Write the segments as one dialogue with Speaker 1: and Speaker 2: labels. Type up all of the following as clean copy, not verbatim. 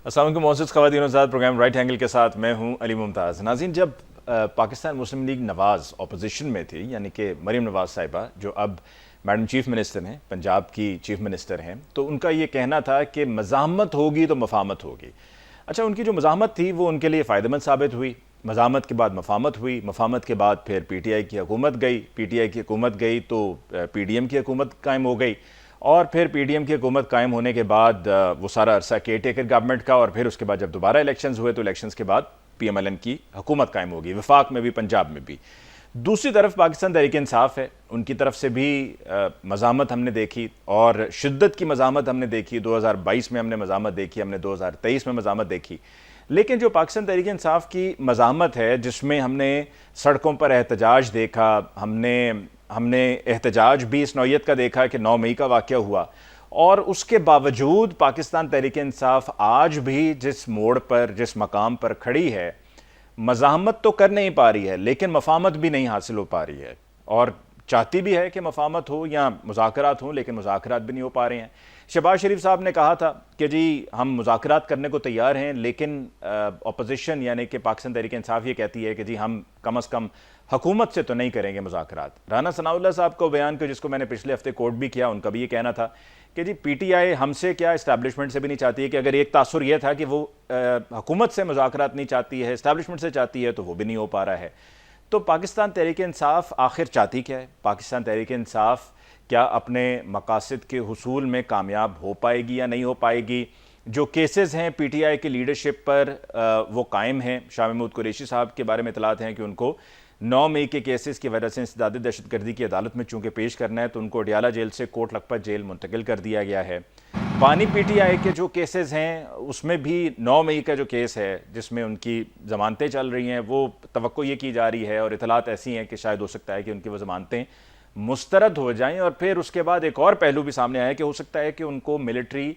Speaker 1: अस्सलाम वालेकुम मोअज़्ज़ज़ ख़वातीन और हज़रात, प्रोग्राम राइट एंगल के साथ मैं हूं अली मुमताज़। नाज़रीन, जब पाकिस्तान मुस्लिम लीग नवाज़ अपोजिशन में थी, यानी कि मरीम नवाज़ साहिबा जो अब मैडम चीफ़ मिनिस्टर हैं, पंजाब की चीफ़ मिनिस्टर हैं, तो उनका ये कहना था कि मज़ाहमत होगी तो मफ़ाहमत होगी। अच्छा, उनकी जो मज़ाहमत थी वो उनके लिए फ़ायदेमंद साबित हुई। मज़ाहमत के बाद मफ़ाहमत हुई, मफ़ाहमत के बाद फिर PTI की हुकूमत गई, PTI की हुकूमत गई तो PDM की हुकूमत कायम हो गई, और फिर PDM की हुकूमत कायम होने के बाद वो सारा अरसा केयर टेकर गवर्नमेंट का, और फिर उसके बाद जब दोबारा इलेक्शंस हुए तो इलेक्शंस के बाद PMLN की हुकूमत कायम होगी, वफाक में भी, पंजाब में भी। दूसरी तरफ पाकिस्तान तहरीक इंसाफ है, उनकी तरफ से भी मज़ामत हमने देखी, और शिद्दत की मज़ामत हमने देखी। 2022 में हमने मज़ामत देखी, हमने 2023 में मज़ामत देखी। लेकिन जो पाकिस्तान तहरीक इंसाफ की मज़ामत है, जिसमें हमने सड़कों पर एहतजाज देखा, हमने एहतजाज भी इस नौयत का देखा कि 9 मई का वाक़या हुआ, और उसके बावजूद पाकिस्तान तहरीक इंसाफ आज भी जिस मोड़ पर, जिस मकाम पर खड़ी है, मज़ाहमत तो कर नहीं पा रही है लेकिन मफ़ाहमत भी नहीं हासिल हो पा रही है, और चाहती भी है कि मफ़ाहमत हो या मुज़ाकरात हों, लेकिन मुज़ाकरात भी नहीं हो पा रहे हैं। शहबाज शरीफ साहब ने कहा था कि जी हम मुज़ाकरात करने को तैयार हैं, लेकिन अपोजिशन यानी कि पाकिस्तान तहरीक इंसाफ ये कहती है कि जी हम कम अज़ कम हुकूमत से तो नहीं करेंगे मुज़ाकरात। राना सनाउल्लाह साहब को बयान को, जिसको मैंने पिछले हफ्ते कोट भी किया, उनका भी ये कहना था कि जी PTI हमसे क्या, इस्टेब्लिशमेंट से भी नहीं चाहती है, कि अगर एक तासुर यह था कि वो हुकूमत से मुज़ाकरात नहीं चाहती है, इस्टेब्लिशमेंट से चाहती है, तो वो भी नहीं हो पा रहा है। तो पाकिस्तान तहरीक इंसाफ आखिर चाहती क्या है? पाकिस्तान तहरीक इंसाफ क्या अपने मकासद के हुसूल में कामयाब हो पाएगी या नहीं हो पाएगी? जो केसेस हैं PTI की लीडरशिप पर वो कायम हैं। शाह महमूद कुरैशी साहब के बारे में इतलात हैं कि उनको 9 मई के केसेस की वजह से इंसदाद दहशतगर्दी की अदालत में चूंकि पेश करना है, तो उनको अडियाला जेल से कोट लखपत जेल मुंतकिल कर दिया गया है। बानी PTI के जो केसेस हैं उसमें भी 9 मई का जो केस है जिसमें उनकी ज़मानतें चल रही हैं, वो तवक्को ये की जा रही है, और इतलात ऐसी हैं कि शायद हो सकता है कि उनकी वो ज़मानतें मुस्तरद हो जाएं, और फिर उसके बाद एक और पहलू भी सामने आया कि हो सकता है कि उनको मिलिट्री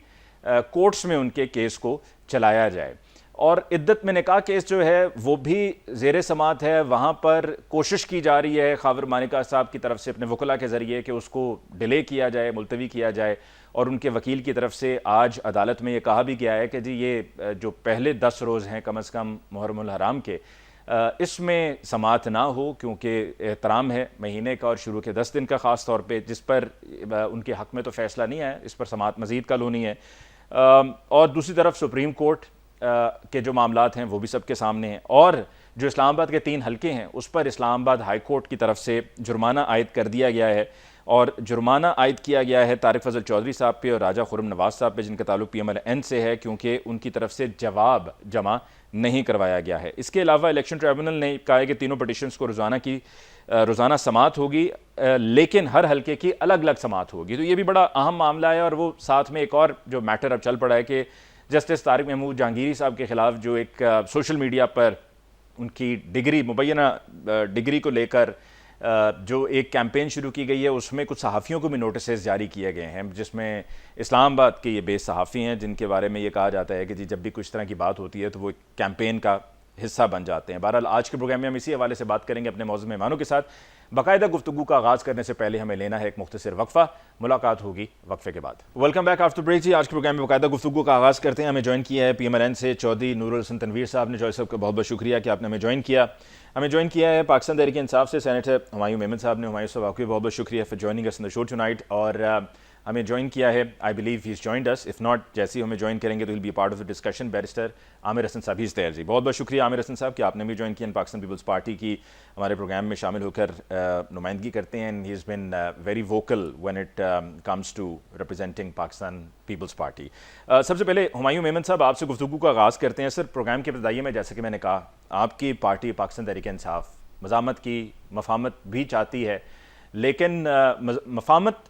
Speaker 1: कोर्ट्स में उनके केस को चलाया जाए। और इद्दत में निकाह केस जो है वो भी ज़ेर समात है, वहाँ पर कोशिश की जा रही है खावर मानिका साहब की तरफ से अपने वकला के ज़रिए कि उसको डिले किया जाए, मुलतवी किया जाए, और उनके वकील की तरफ से आज अदालत में ये कहा भी गया है कि जी ये जो पहले 10 रोज़ हैं कम अज़ कम मुहर्रमुल हराम के, इसमें समात ना हो, क्योंकि एहतराम है महीने का और शुरू के 10 दिन का, ख़ास तौर पे जिस पर उनके हक़ में तो फ़ैसला नहीं आया, इस पर समात मज़ीद कल होनी है। और दूसरी तरफ सुप्रीम कोर्ट के जो मामलात हैं वो भी सबके सामने हैं, और जो इस्लामाबाद के 3 हल्के हैं उस पर इस्लामाबाद हाई कोर्ट की तरफ से जुर्माना आयद कर दिया गया है, और जुर्माना आयद किया गया है तारिक फजल चौधरी साहब पे और राजा खुर्रम नवाज साहब पे, जिनका ताल्लुक PMLN से है, क्योंकि उनकी तरफ से जवाब जमा नहीं करवाया गया है। इसके अलावा इलेक्शन ट्रिब्यूनल ने कहा है कि तीनों पटिशन्स को रोज़ाना समात होगी, लेकिन हर हल्के की अलग अलग समात होगी। तो ये भी बड़ा अहम मामला है, और वो साथ में एक और जो मैटर अब चल पड़ा है कि जस्टिस तारिक महमूद जहांगीरी साहब के खिलाफ जो एक सोशल मीडिया पर उनकी डिग्री, मुबैना डिग्री को लेकर जो एक कैंपेन शुरू की गई है, उसमें कुछ सहाफ़ियों को भी नोटिस जारी किए गए हैं, जिसमें इस्लामाबाद के ये बेस सहाफ़ी हैं, जिनके बारे में ये कहा जाता है कि जी जब भी कुछ तरह की बात होती है तो वो कैंपेन का हिस्सा बन जाते हैं। बहरहाल आज के प्रोग्राम में हम इसी हवाले से बात करेंगे अपने मौजूद मेहमानों के साथ। बाकायदा गुफ्तगू का आगाज़ करने से पहले हमें लेना है एक मुख्तसर वक्फा, मुलाकात होगी वक्फे के बाद। वेलकम बैक आफ्टर ब्रेक जी। आज के प्रोग्राम में बाकायदा गुफ्तगू का आगाज़ करते हैं। हमें ज्वाइन किया है PMLN से चौधरी नूरुल हसन तनवीर साहब ने। चौधरी साहब का बहुत बहुत शुक्रिया कि आपने हमें ज्वाइन किया। हमें ज्वाइन किया है पाकिस्तान तहरीक इंसाफ से सेनेटर हुमायूं मेमन साहब ने। हुमायूं साहब आपको भी बहुत बहुत शुक्रिया for joining us in the show tonight. और हमें ज्वाइन किया है, I believe he is joined us, if not जैसे ही हमें ज्वाइन करेंगे तो will be part of the discussion, barrister Aamir Hasan साहब। He is there ji. बहुत बहुत शुक्रिया आमिर हसन साहब कि आपने भी ज्वाइन किया। पाकिस्तान पीपल्स पार्टी की हमारे प्रोग्राम में शामिल होकर नुमाइंदगी करते हैं, and he is been very vocal when it comes to representing Pakistan Peoples Party. सबसे पहले हुमायूं मेमन साहब, आपसे गुफ्तगू का आगाज़ करते हैं। सर, प्रोग्राम के इब्तिदाई में जैसे कि मैंने कहा, आपकी पार्टी पाकिस्तान तहरीक इंसाफ मज़ामत की मफ़ाहमत भी चाहती है, लेकिन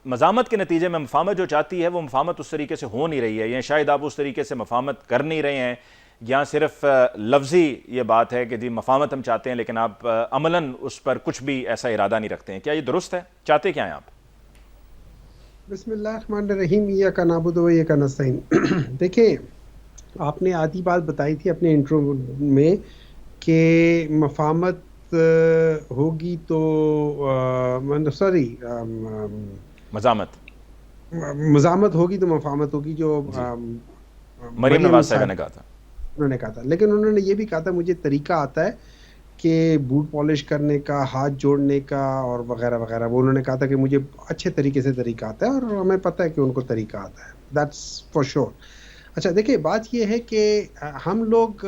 Speaker 1: मज़ामत के नतीजे में मफ़ाहमत जो चाहती है वो मफ़ाहमत उस तरीके से हो नहीं रही है, या शायद आप उस तरीके से मफ़ाहमत कर नहीं रहे हैं, या सिर्फ लफ्ज़ी ये बात है कि जी मफ़ाहमत हम चाहते हैं लेकिन आप अमलन उस पर कुछ भी ऐसा इरादा नहीं रखते हैं। क्या ये दुरुस्त है? चाहते क्या हैं आप?
Speaker 2: बिस्मिल्लाहिर्रहमानिर्रहीम, इय्याका नअबुदु व इय्याका नस्तईन। देखिए, आपने आधी बात बताई थी अपने इंट्रो में कि मफाहमत होगी तो सॉरी
Speaker 1: मज़ामत
Speaker 2: मज़ामत होगी तो मफाहमत होगी, जो
Speaker 1: मरीम
Speaker 2: मरियम
Speaker 1: नवाज साहिबा ने
Speaker 2: साहब
Speaker 1: कहा था।
Speaker 2: उन्होंने कहा था, लेकिन उन्होंने ये भी कहा था मुझे तरीका आता है कि बूट पॉलिश करने का, हाथ जोड़ने का और वगैरह वगैरह। वो उन्होंने कहा था कि मुझे अच्छे तरीके से तरीका आता है, और हमें पता है कि उनको तरीका आता है, दैट्स फॉर श्योर। अच्छा देखिए, बात ये है कि हम लोग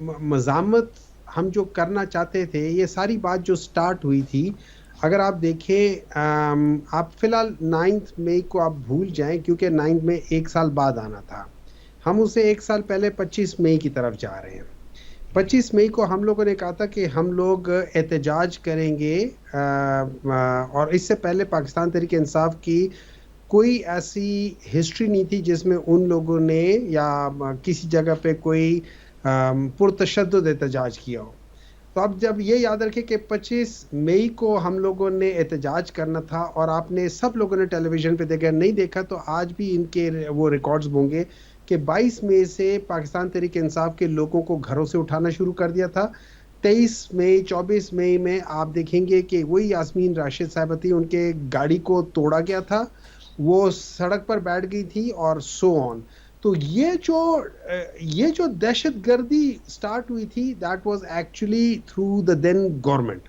Speaker 2: मज़ामत हम जो करना चाहते थे, ये सारी बात जो स्टार्ट हुई थी, अगर आप देखें, आप फिलहाल 9 मई को आप भूल जाएं, क्योंकि 9 में एक साल बाद आना था। हम उसे एक साल पहले 25 मई की तरफ जा रहे हैं। 25 मई को हम लोगों ने कहा था कि हम लोग एहतजाज करेंगे, और इससे पहले पाकिस्तान तहरीक इंसाफ की कोई ऐसी हिस्ट्री नहीं थी जिसमें उन लोगों ने या किसी जगह पे कोई पुरतशद्दुद एहतजाज किया हो। तो अब जब ये याद रखें कि 25 मई को हम लोगों ने एहतजाज करना था, और आपने सब लोगों ने टेलीविज़न पे देखा, नहीं देखा तो आज भी इनके वो रिकॉर्ड्स होंगे कि 22 मई से पाकिस्तान तहरीक इंसाफ के लोगों को घरों से उठाना शुरू कर दिया था। 23 मई 24 मई में आप देखेंगे कि वही यास्मीन राशिद साहब थी, उनके गाड़ी को तोड़ा गया था, वो सड़क पर बैठ गई थी, और सो ऑन। तो ये जो दहशतगर्दी स्टार्ट हुई थी, that was actually through the then government.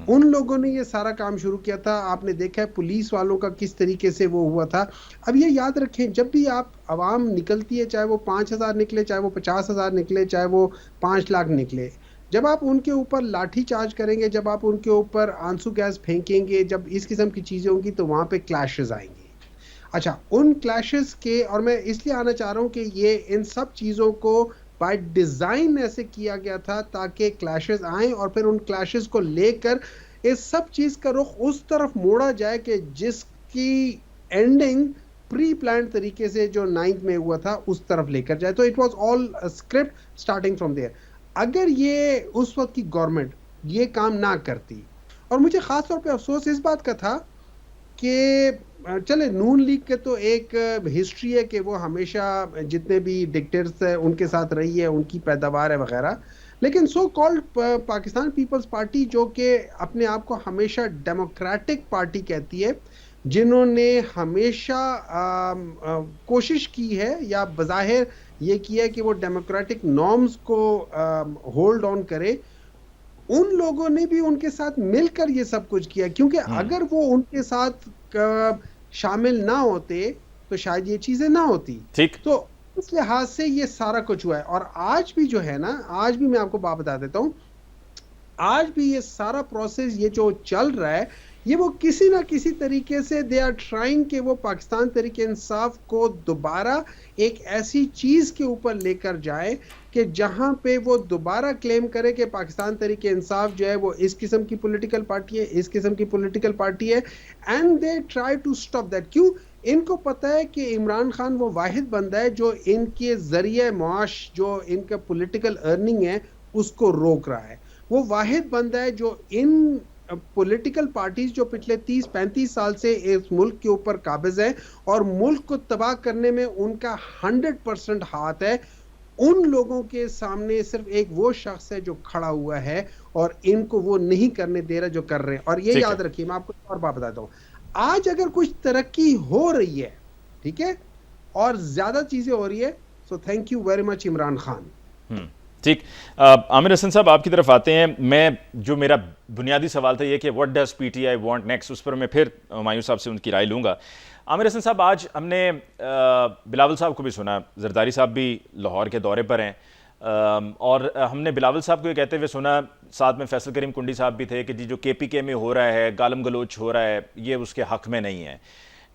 Speaker 2: उन लोगों ने ये सारा काम शुरू किया था। आपने देखा है पुलिस वालों का किस तरीके से वो हुआ था। अब ये याद रखें, जब भी आप आवाम निकलती है, चाहे वो 5,000 निकले, चाहे वो 50,000 निकले, चाहे वो 5 लाख निकले, जब आप उनके ऊपर लाठी चार्ज करेंगे, जब आप उनके ऊपर आंसू गैस फेंकेंगे, जब इस किस्म की चीजें होंगी, तो वहां पे क्लैशेस आएंगे। अच्छा, उन क्लैशेस के, और मैं इसलिए आना चाह रहा हूं कि ये इन सब चीजों को बाय डिजाइन ऐसे किया गया था ताकि क्लैशेस आए, और फिर उन क्लैशेस को लेकर इस सब चीज का रुख उस तरफ मोड़ा जाए कि जिसकी एंडिंग प्री प्लान तरीके से जो 9th में हुआ था उस तरफ लेकर जाए। तो it was all script starting from there. अगर ये उस वक्त की गवर्नमेंट ये काम ना करती, और मुझे खास तौर पे अफसोस इस बात का था कि चले नून लीग के तो एक हिस्ट्री है कि वो हमेशा जितने भी डिक्टेटर्स है उनके साथ रही है, उनकी पैदावार है वगैरह, लेकिन सो कॉल्ड पाकिस्तान पीपल्स पार्टी, जो कि अपने आप को हमेशा डेमोक्रेटिक पार्टी कहती है, जिन्होंने हमेशा कोशिश की है या बज़ाहिर ये किया है कि वो डेमोक्रेटिक नॉर्म्स को होल्ड ऑन करे, उन लोगों ने भी उनके साथ मिलकर ये सब कुछ किया। क्योंकि अगर वो उनके साथ शामिल ना होते तो शायद ये चीजें ना होती।
Speaker 1: ठीक।
Speaker 2: तो इस लिहाज से ये सारा कुछ हुआ है। और आज भी जो है ना, आज भी मैं आपको बात बता देता हूं, आज भी ये सारा प्रोसेस ये जो चल रहा है, ये वो किसी ना किसी तरीके से दे आर ट्राइंग कि वो पाकिस्तान तहरीक इंसाफ को दोबारा एक ऐसी चीज के ऊपर लेकर जाए कि जहां पे वो दोबारा क्लेम करे कि पाकिस्तान तहरीक इंसाफ जो है वो इस किस्म की पॉलिटिकल पार्टी है, इस किस्म की पॉलिटिकल पार्टी है, and they try to stop that. क्यों? इनको पता है कि इमरान खान वो वाहिद बंदा है जो इनके जरिए मुआश, जो इनका पॉलिटिकल अर्निंग है, उसको रोक रहा है। वो वाहिद बंदा है जो इन पॉलिटिकल पार्टीज जो पिछले 30-35 साल से इस मुल्क के ऊपर काबिज है और मुल्क को तबाह करने में उनका 100% हाथ है, उन लोगों के सामने सिर्फ एक वो शख्स है जो खड़ा हुआ है और इनको वो नहीं करने दे रहा जो कर रहे हैं। और ये याद रखिए, मैं आपको एक और बात बताता हूं, आज अगर कुछ तरक्की हो रही है, ठीक है, और ज्यादा चीजें हो रही है, so thank you very much Imran Khan.
Speaker 1: ठीक। आमिर हसन साहब, आपकी तरफ आते हैं। मैं जो मेरा बुनियादी सवाल था ये कि what does PTI want next, उस पर मैं फिर हुमायूं साहब से उनकी राय लूँगा। आमिर हसन साहब, आज हमने बिलावल साहब को भी सुना, जरदारी साहब भी लाहौर के दौरे पर हैं, और हमने बिलावल साहब को ये कहते हुए सुना, साथ में फैसल करीम कुंडी साहब भी थे, कि जी जो केपीके में हो रहा है, गालम गलोच हो रहा है, ये उसके हक में नहीं है।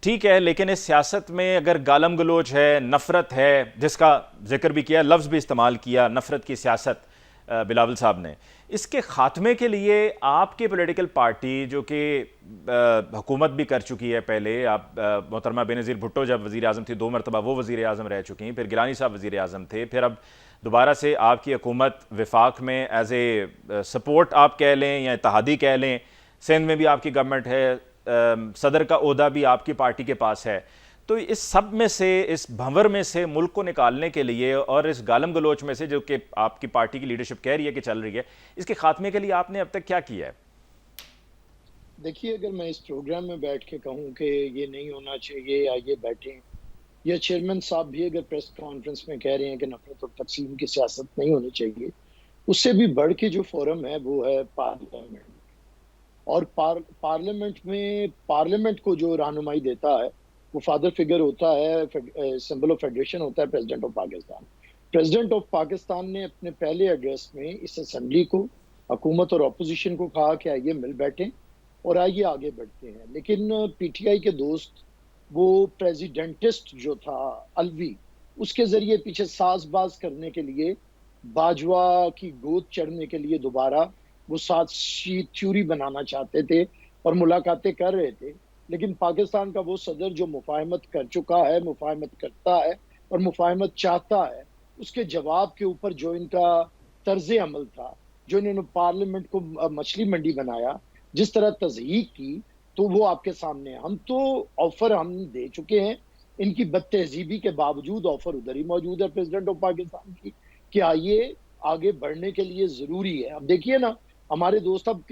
Speaker 1: ठीक है, लेकिन इस सियासत में अगर गालम गलोच है, नफ़रत है, जिसका जिक्र भी किया, लफ्ज़ भी इस्तेमाल किया, नफ़रत की सियासत बिलावल साहब ने, इसके ख़ात्मे के लिए आपकी पॉलिटिकल पार्टी जो कि हुकूमत भी कर चुकी है, पहले आप मोहतरमा बेनज़ीर भुट्टो जब वज़ीर आज़म थी, 2 मरतबा वो वज़ीर आज़म रह चुकी हैं, फिर गिलानी साहब वज़ीर आज़म थे, फिर अब दोबारा से आपकी हुकूमत विफाक में एज ए सपोर्ट आप कह लें या इत्तेहादी कह लें, सिंध में भी आपकी गवर्नमेंट है, सदर का ओहदा भी आपकी पार्टी के पास है। तो इस सब में से, इस भंवर में से मुल्क को निकालने के लिए और इस गालम गलोच में से जो कि आपकी पार्टी की लीडरशिप कह रही है कि चल रही है, इसके खात्मे के लिए आपने अब तक क्या किया है?
Speaker 3: देखिए, अगर मैं इस प्रोग्राम में बैठ के कहूँ कि ये नहीं होना चाहिए या ये बैठें, या चेयरमैन साहब भी अगर प्रेस कॉन्फ्रेंस में कह रहे हैं कि नफरत और तकसीम की सियासत नहीं होनी चाहिए, उससे भी बढ़ के जो फोरम है वो है पार्लियामेंट। और पार्लियामेंट में पार्लियामेंट को जो रहनुमाई देता है वो फादर फिगर होता है, सिंबल ऑफ फेडरेशन होता है, president of Pakistan. President of Pakistan ने अपने पहले एड्रेस में इस असेंबली को, हुकूमत और अपोजिशन को कहा कि आइए मिल बैठें और आइए आगे बढ़ते हैं। लेकिन पीटीआई के दोस्त वो प्रेसिडेंटिस्ट जो था अलवी, उसके जरिए पीछे साजबाज करने के लिए, बाजवा की गोद चढ़ने के लिए दोबारा वो साजिशी थ्योरी बनाना चाहते थे और मुलाकातें कर रहे थे। लेकिन पाकिस्तान का वो सदर जो मुफाहमत कर चुका है, मुफाहमत करता है और मुफाहमत चाहता है, उसके जवाब के ऊपर जो इनका तर्ज अमल था, जो इन्होंने पार्लियामेंट को मछली मंडी बनाया, जिस तरह तज़हीक की, तो वो आपके सामने है। हम तो ऑफर हम दे चुके हैं, इनकी बदतहजीबी के बावजूद ऑफर उधर ही मौजूद है प्रेसिडेंट ऑफ पाकिस्तान की कि आइए आगे बढ़ने के लिए जरूरी है। अब देखिए ना, हमारे दोस्त अब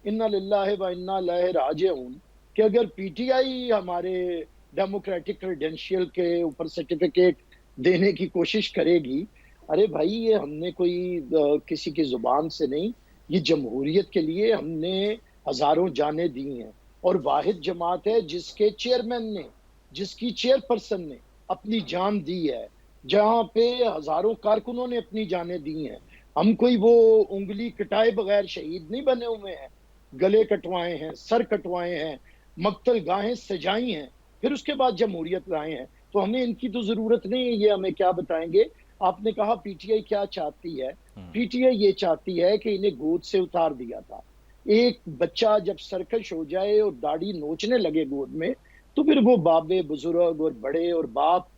Speaker 3: इन्ना लिल्लाहि व इन्ना इलैहि राजिऊन कि अगर पीटीआई हमारे डेमोक्रेटिक क्रेडेंशियल के ऊपर सर्टिफिकेट देने की कोशिश करेगी, अरे भाई ये हमने कोई किसी की जुबान से नहीं, ये जमहूरियत के लिए हमने हजारों जानें दी हैं। और वाहिद जमात है जिसके चेयरमैन ने, जिसकी चेयरपर्सन ने अपनी जान दी है, जहां पे हजारों कारकुनों ने अपनी जानें दी हैं। हम कोई वो उंगली कटाए बगैर शहीद नहीं बने हुए हैं, गले कटवाए हैं, सर कटवाए हैं, मक्तल गाहें सजाई हैं, फिर उसके बाद जमहूरियत लाए हैं। तो हमें इनकी तो जरूरत नहीं है, ये हमें क्या बताएंगे। आपने कहा पीटीआई क्या चाहती है, पीटीआई ये चाहती है कि इन्हें गोद से उतार दिया था। एक बच्चा जब सरकश हो जाए और दाढ़ी नोचने लगे गोद में, तो फिर वो बाबे बुजुर्ग और बड़े और बाप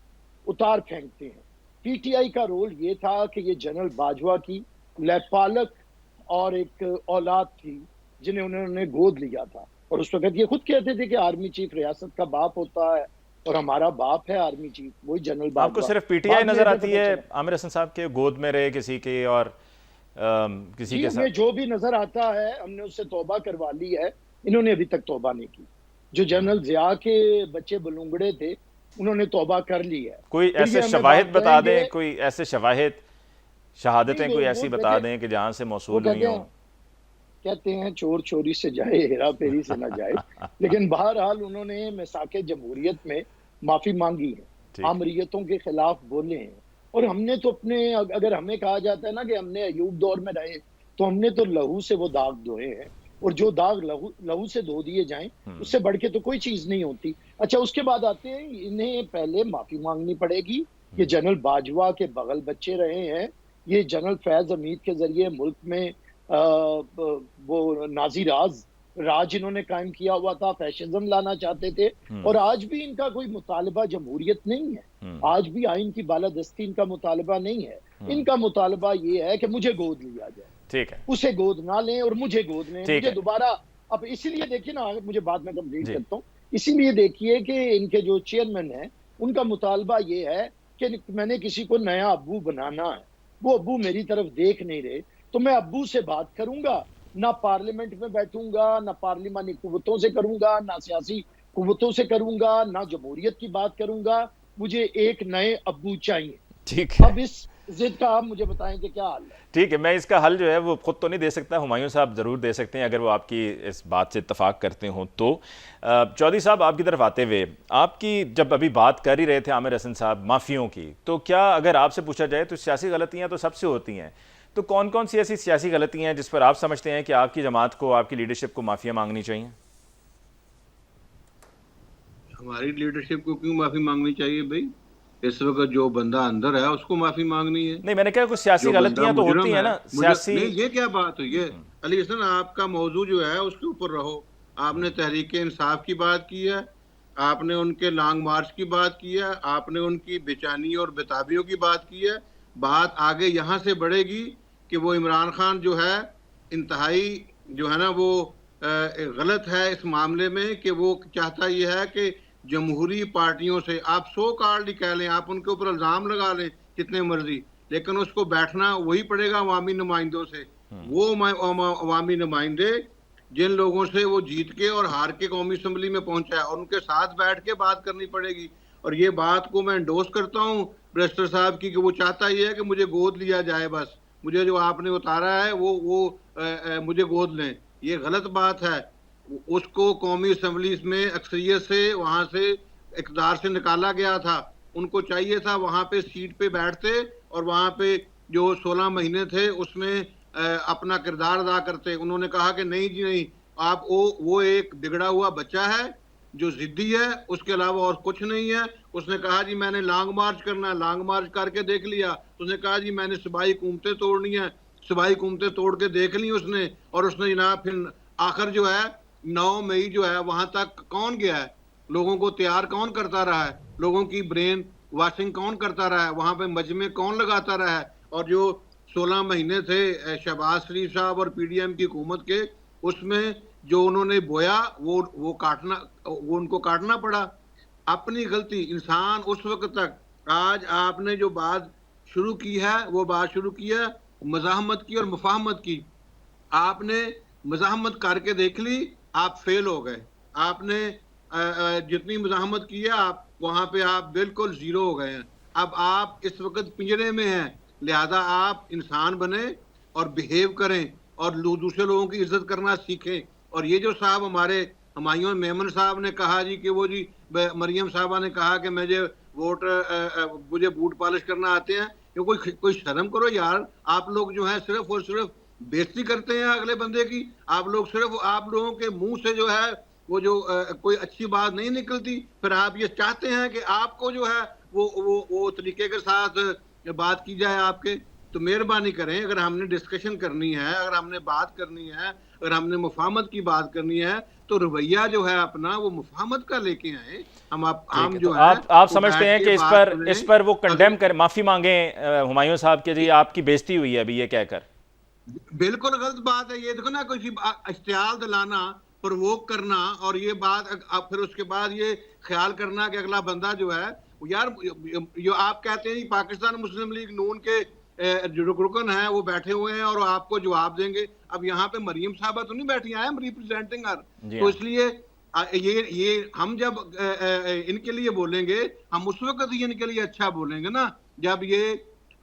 Speaker 3: उतार फेंकते हैं। पीटीआई का रोल ये था कि ये जनरल बाजवा की लैपालक और एक औलाद थी जिन्हें उन्होंने गोद लिया था। और उस वक्त ये खुद कहते थे कि आर्मी चीफ रियासत का बाप होता है और हमारा बाप है आर्मी चीफ, वही जनरल बाजवा।
Speaker 1: आपको सिर्फ पीटीआई नजर आती है आमिर हसन साहब के गोद में रहे किसी के और किसी के साथ?
Speaker 3: जो भी नजर आता है हमने उससे तौबा करवा ली है, इन्होंने अभी तक तौबा नहीं की। जो जनरल जिया के बच्चे बलूंगड़े थे उन्होंने तौबा कर ली है।
Speaker 1: कोई ऐसे शवाहिद बता दें, कोई ऐसे शवाहिद, शहादतें कोई ऐसी बता दें कि जहां से मौसूल हुई हों।
Speaker 3: कहते हैं चोर चोरी से जाए, हेरा फेरी से ना जाए। लेकिन बहरहाल उन्होंने मिसाके जमहूरियत में माफी मांगी है, आमरीयतों के खिलाफ बोले हैं। और हमने तो अपने, अगर हमें कहा जाता है ना कि हमने अयूब दौर में रहे, तो हमने तो लहू से वो दाग धोए हैं। और जो दाग लहू से धो दिए जाएं, उससे बढ़ के तो कोई चीज नहीं होती। अच्छा, उसके बाद आते हैं, इन्हें पहले माफी मांगनी पड़ेगी। ये जनरल बाजवा के बगल बच्चे रहे हैं, ये जनरल फैज हमीद के जरिए मुल्क में वो नाजी राज इन्होंने कायम किया हुआ था, फैशिज्म लाना चाहते थे। और आज भी इनका कोई मुतालबा जमहूरियत नहीं है, आज भी आइन की बालादस्ती इनका मुतालबा नहीं है। इनका मुतालबा ये है कि मुझे गोद लिया जाए।
Speaker 1: ठीक है,
Speaker 3: उसे गोद ना लें और मुझे गोद लें, मुझे दोबारा। अब इसीलिए देखिए ना, मुझे बाद में कंप्लीट करता हूँ। इसीलिए देखिए कि इनके जो चेयरमैन है उनका मुतालबा ये है कि मैंने किसी को नया अब्बू बनाना है, वो अब्बू मेरी तरफ देख नहीं रहे, तो मैं अब्बू से बात करूंगा, ना पार्लियामेंट में बैठूंगा, ना पार्लिमानी कुव्वतों से करूंगा, ना सियासी कुव्वतों से करूंगा, ना जमहूरियत की बात करूंगा। मुझे एक नए अब्बू चाहिए।
Speaker 1: ठीक है,
Speaker 3: अब इस जिद का आप मुझे बताएं कि क्या हल है।
Speaker 1: ठीक है, मैं इसका हल जो है वो खुद तो नहीं दे सकता, हुमायूं साहब जरूर दे सकते हैं अगर वो आपकी इस बात से इत्तफाक करते हो तो। चौधरी साहब, आपकी तरफ आते हुए, आपकी जब अभी बात कर ही रहे थे आमिर हसन साहब माफियों की, तो क्या अगर आपसे पूछा जाए तो सियासी गलतियां तो सबसे होती हैं, तो कौन कौन सी ऐसी सियासी गलतियां हैं जिस पर आप समझते हैं कि आपकी जमात को, आपकी लीडरशिप को माफिया मांगनी चाहिए?
Speaker 4: हमारी लीडरशिप को क्यों माफी मांगनी चाहिए भाई? इस वक्त जो बंदा अंदर है उसको माफी मांगनी है।
Speaker 1: नहीं, मैंने कहा कुछ सियासी गलतियां तो होती हैं ना, सियासी।
Speaker 4: नहीं, ये क्या बात हुई है अली हसन? आपका मौजू जो है उसके ऊपर रहो। आपने तहरीक इंसाफ की बात की है, आपने उनके लॉन्ग मार्च की बात की है, आपने उनकी बेचैनी और बेताबियों की बात की है। बात आगे यहाँ से बढ़ेगी कि वो इमरान खान जो है इंतहाई जो है ना वो गलत है इस मामले में, कि वो चाहता ये है कि जमहूरी पार्टियों से, आप सो कार्ड ही कह लें, आप उनके ऊपर इल्जाम लगा लें कितने मर्जी, लेकिन उसको बैठना वही पड़ेगा अवामी नुमाइंदों से। वो अवामी नुमाइंदे जिन लोगों से वो जीत के और हार के कौमी असम्बली में पहुंचा है, और उनके साथ बैठ के बात करनी पड़ेगी। और ये बात को मैं एंडोर्स करता हूँ ब्रेस्टर साहब की कि वो चाहता ही है कि मुझे गोद लिया जाए, बस मुझे जो आपने उतारा है वो मुझे गोद लें। ये गलत बात है। उसको कौमी असम्बली में अक्सरियत से वहां से इक़्तिदार से निकाला गया था। उनको चाहिए था वहां पे सीट पे बैठते और वहां पे जो 16 महीने थे उसमें अपना किरदार अदा करते। उन्होंने कहा कि नहीं जी नहीं, आप वो एक बिगड़ा हुआ बच्चा है जो जिद्दी है, उसके अलावा और कुछ नहीं है। उसने कहा जी मैंने लॉन्ग मार्च करना है, लॉन्ग मार्च करके देख लिया। उसने कहा जी मैंने सूबाई हुकूमतें तोड़नी है, सूबाई हुकूमतें तोड़ के देख ली उसने। और उसने जनाब फिर आखिर जो है 9 मई जो है वहां तक कौन गया है, लोगों को तैयार कौन करता रहा है, लोगों की ब्रेन वॉशिंग कौन करता रहा है, वहां पे मजमे कौन लगाता रहा है। और जो 16 महीने थे शहबाज शरीफ साहब और पीडीएम की हुकूमत के, उसमें जो उन्होंने बोया वो उनको काटना पड़ा। अपनी गलती। इंसान उस वक्त तक, आज आपने जो बात शुरू की है वो बात शुरू की है मज़ाहमत की और मुफाहमत की। आपने मज़ाहमत करके देख ली, आप फेल हो गए। आपने जितनी मज़ाहमत की है आप वहां पे आप बिल्कुल जीरो हो गए हैं। अब आप इस वक्त पिंजरे में हैं, लिहाजा आप इंसान बने और बिहेव करें और दूसरे लोगों की इज्जत करना सीखें। और ये जो साहब हमारे हुमायूं मेमन साहब ने कहा जी कि वो जी मरियम साहबा ने कहा कि मुझे बूट पॉलिश करना आते हैं, ये कोई शर्म करो यार। आप लोग जो है सिर्फ और सिर्फ बेइज्जती करते हैं अगले बंदे की। आप लोग सिर्फ, आप लोगों के मुंह से जो है वो जो कोई अच्छी बात नहीं निकलती। फिर आप ये चाहते हैं कि आपको जो है वो तरीके के साथ बात की जाए आपके। तो मेहरबानी करें, अगर हमने डिस्कशन करनी है, अगर हमने बात करनी है, अगर हमने मुफाहमत की बात करनी है, तो रवैया जो है अपना वो मुफाहमत का लेके आए। हम जो
Speaker 1: तो
Speaker 4: है
Speaker 1: आप समझते हैं कि इस पर वो कंडेम कर माफी मांगे हुमायूं साहब के जी आपकी बेइज्जती हुई है अभी ये कहकर?
Speaker 4: बिल्कुल गलत बात है ये। देखो ना, कोई इश्तियाल दिलाना, प्रवोक करना, और ये बात फिर उसके बाद ये ख्याल करना कि अगला बंदा जो है यार, जो आप कहते हैं पाकिस्तान मुस्लिम लीग नून के जो रुकन है वो बैठे हुए हैं और आपको जवाब देंगे। अब यहाँ पे मरियम साहबा तो नहीं बैठी, आई एम रिप्रेजेंटिंग हर। तो इसलिए ये हम जब इनके लिए बोलेंगे, हम उस वक्त ही इनके लिए अच्छा बोलेंगे ना जब ये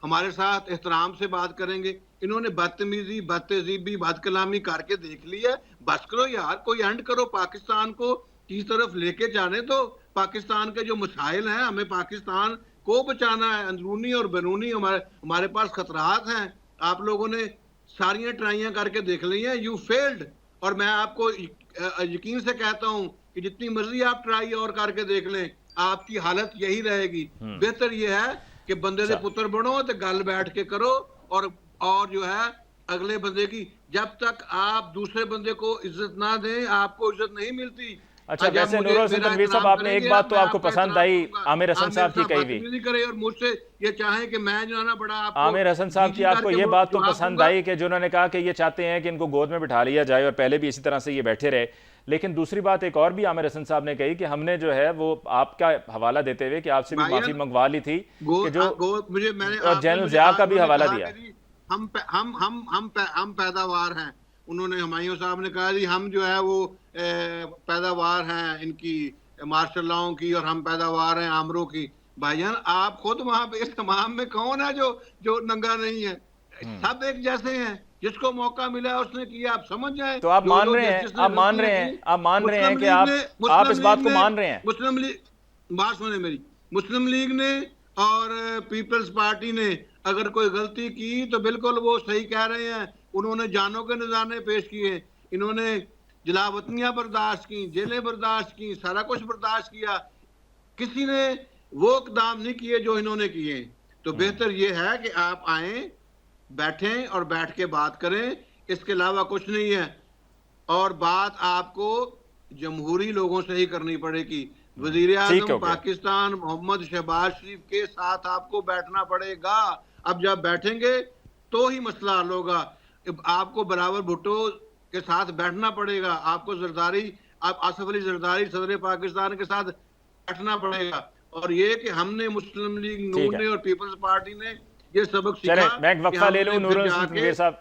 Speaker 4: हमारे साथ एहतराम से बात करेंगे। इन्होंने बदतमीजी, बदतहजीबी, बदकलामी करके देख ली है। बस करो यार, कोई एंड करो। पाकिस्तान को किस तरफ लेके जाने तो पाकिस्तान के जो मसाइल हैं, हमें पाकिस्तान को बचाना है। अंदरूनी और बैरूनी हमारे पास खतरात हैं। आप लोगों ने सारियां ट्राइयां करके देख ली हैं, यू फेल्ड। और मैं आपको यकीन से कहता हूं कि जितनी मर्जी आप ट्राई और करके देख लें, आपकी हालत यही रहेगी। बेहतर यह है कि बंदे दे पुत्र बनो तो गल बैठ के करो। और जो है अगले बंदे की, जब तक आप दूसरे बंदे को इज्जत ना दें, आपको इज्जत नहीं मिलती।
Speaker 1: अच्छा, वैसे नूरुल हसन तनवीर साहब, आपने एक बात तो आपको पसंद आई आमिर हसन साहब की कही हुई,
Speaker 4: करे और मुझसे ये चाहे कि मैं जो है ना बड़ा
Speaker 1: आमिर हसन साहब की आपको ये बात तो पसंद आई कि जिन्होंने कहा कि ये चाहते हैं कि इनको गोद में बिठा लिया जाए और पहले भी इसी तरह से ये बैठे रहे। लेकिन दूसरी बात एक और भी आमिर हसन साहब ने कही कि हमने जो है वो आपका हवाला देते हुए कि आपसे भी माफी मंगवा ली थी कि जो और जनरल जिया का भी हवाला दिया।
Speaker 4: हम पैदावार हैं। उन्होंने हुमायूं साहब ने कहा जी हम जो है वो पैदावार हैं इनकी मार्शल लॉ की और हम पैदावार हैं आमरों की। भाईजान आप खुद वहां पे इस तमाम में कौन है जो नंगा नहीं है? सब एक जैसे हैं, जिसको मौका मिला उसने किया। आप समझ जाए
Speaker 1: तो आप मान रहे हैं, आप मान रहे हैं कि आप इस बात को मान रहे हैं?
Speaker 4: मुस्लिम लीग, बात सुने मेरी, मुस्लिम लीग ने और पीपल्स पार्टी ने अगर कोई गलती की तो बिल्कुल वो सही कह रहे हैं। उन्होंने जानों के नजारे पेश किए, इन्होंने जलावतनियां बर्दाश्त की, जेलें बर्दाश्त की, सारा कुछ बर्दाश्त किया। किसी ने वो इकदाम नहीं किए जो इन्होंने किए। तो बेहतर ये है कि आप आए, बैठें और बैठ के बात करें, इसके अलावा कुछ नहीं है। और बात आपको जमहूरी लोगों से ही करनी पड़ेगी। वजीर आज़म पाकिस्तान मोहम्मद शहबाज शरीफ के साथ आपको बैठना पड़ेगा। अब जब बैठेंगे तो ही मसला हल होगा। आपको बिलावल भुट्टो के साथ बैठना पड़ेगा, आपको आसिफ अली जरदारी सदर पाकिस्तान के साथ बैठना पड़ेगा। और ये कि हमने मुस्लिम लीग नून ने और पीपल्स पार्टी ने ये सबक सीखा।
Speaker 1: मैं एक वक्फा ले लूं नूरुल हसन तनवीर साहब,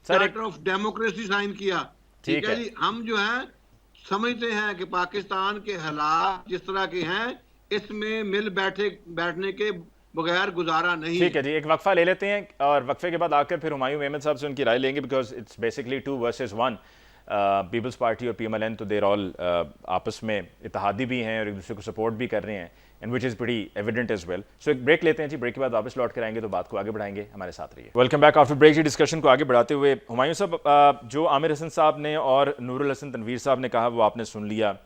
Speaker 4: चार्टर ऑफ डेमोक्रेसी साइन किया। ठीक है जी। हम जो है समझते हैं कि पाकिस्तान के हालात जिस तरह के हैं, इसमें मिल बैठने के बगैर गुजारा नहीं
Speaker 1: ठीक है जी, एक वक्फा ले लेते हैं और वक्फे के बाद आकर फिर हुमायूं मेमन साहब से उनकी राय लेंगे, because it's basically 2 versus 1। Peoples party और पीएमएलएन तो देर ऑल आपस में इत्तेहादी भी हैं और एक दूसरे को सपोर्ट भी कर रहे हैं, and which is pretty evident as well. So एक ब्रेक लेते हैं जी, ब्रेक के बाद वापस लौट कर आएंगे तो बात को आगे बढ़ाएंगे। हमारे साथ रहिए। वेलकम बैक आफ्टर ब्रेक जी। डिस्कशन को आगे बढ़ाते हुए हुमायूं साहब, जो आमिर हसन साहब ने और नूरुल हसन तनवीर साहब ने कहा वो आपने सुन लिया,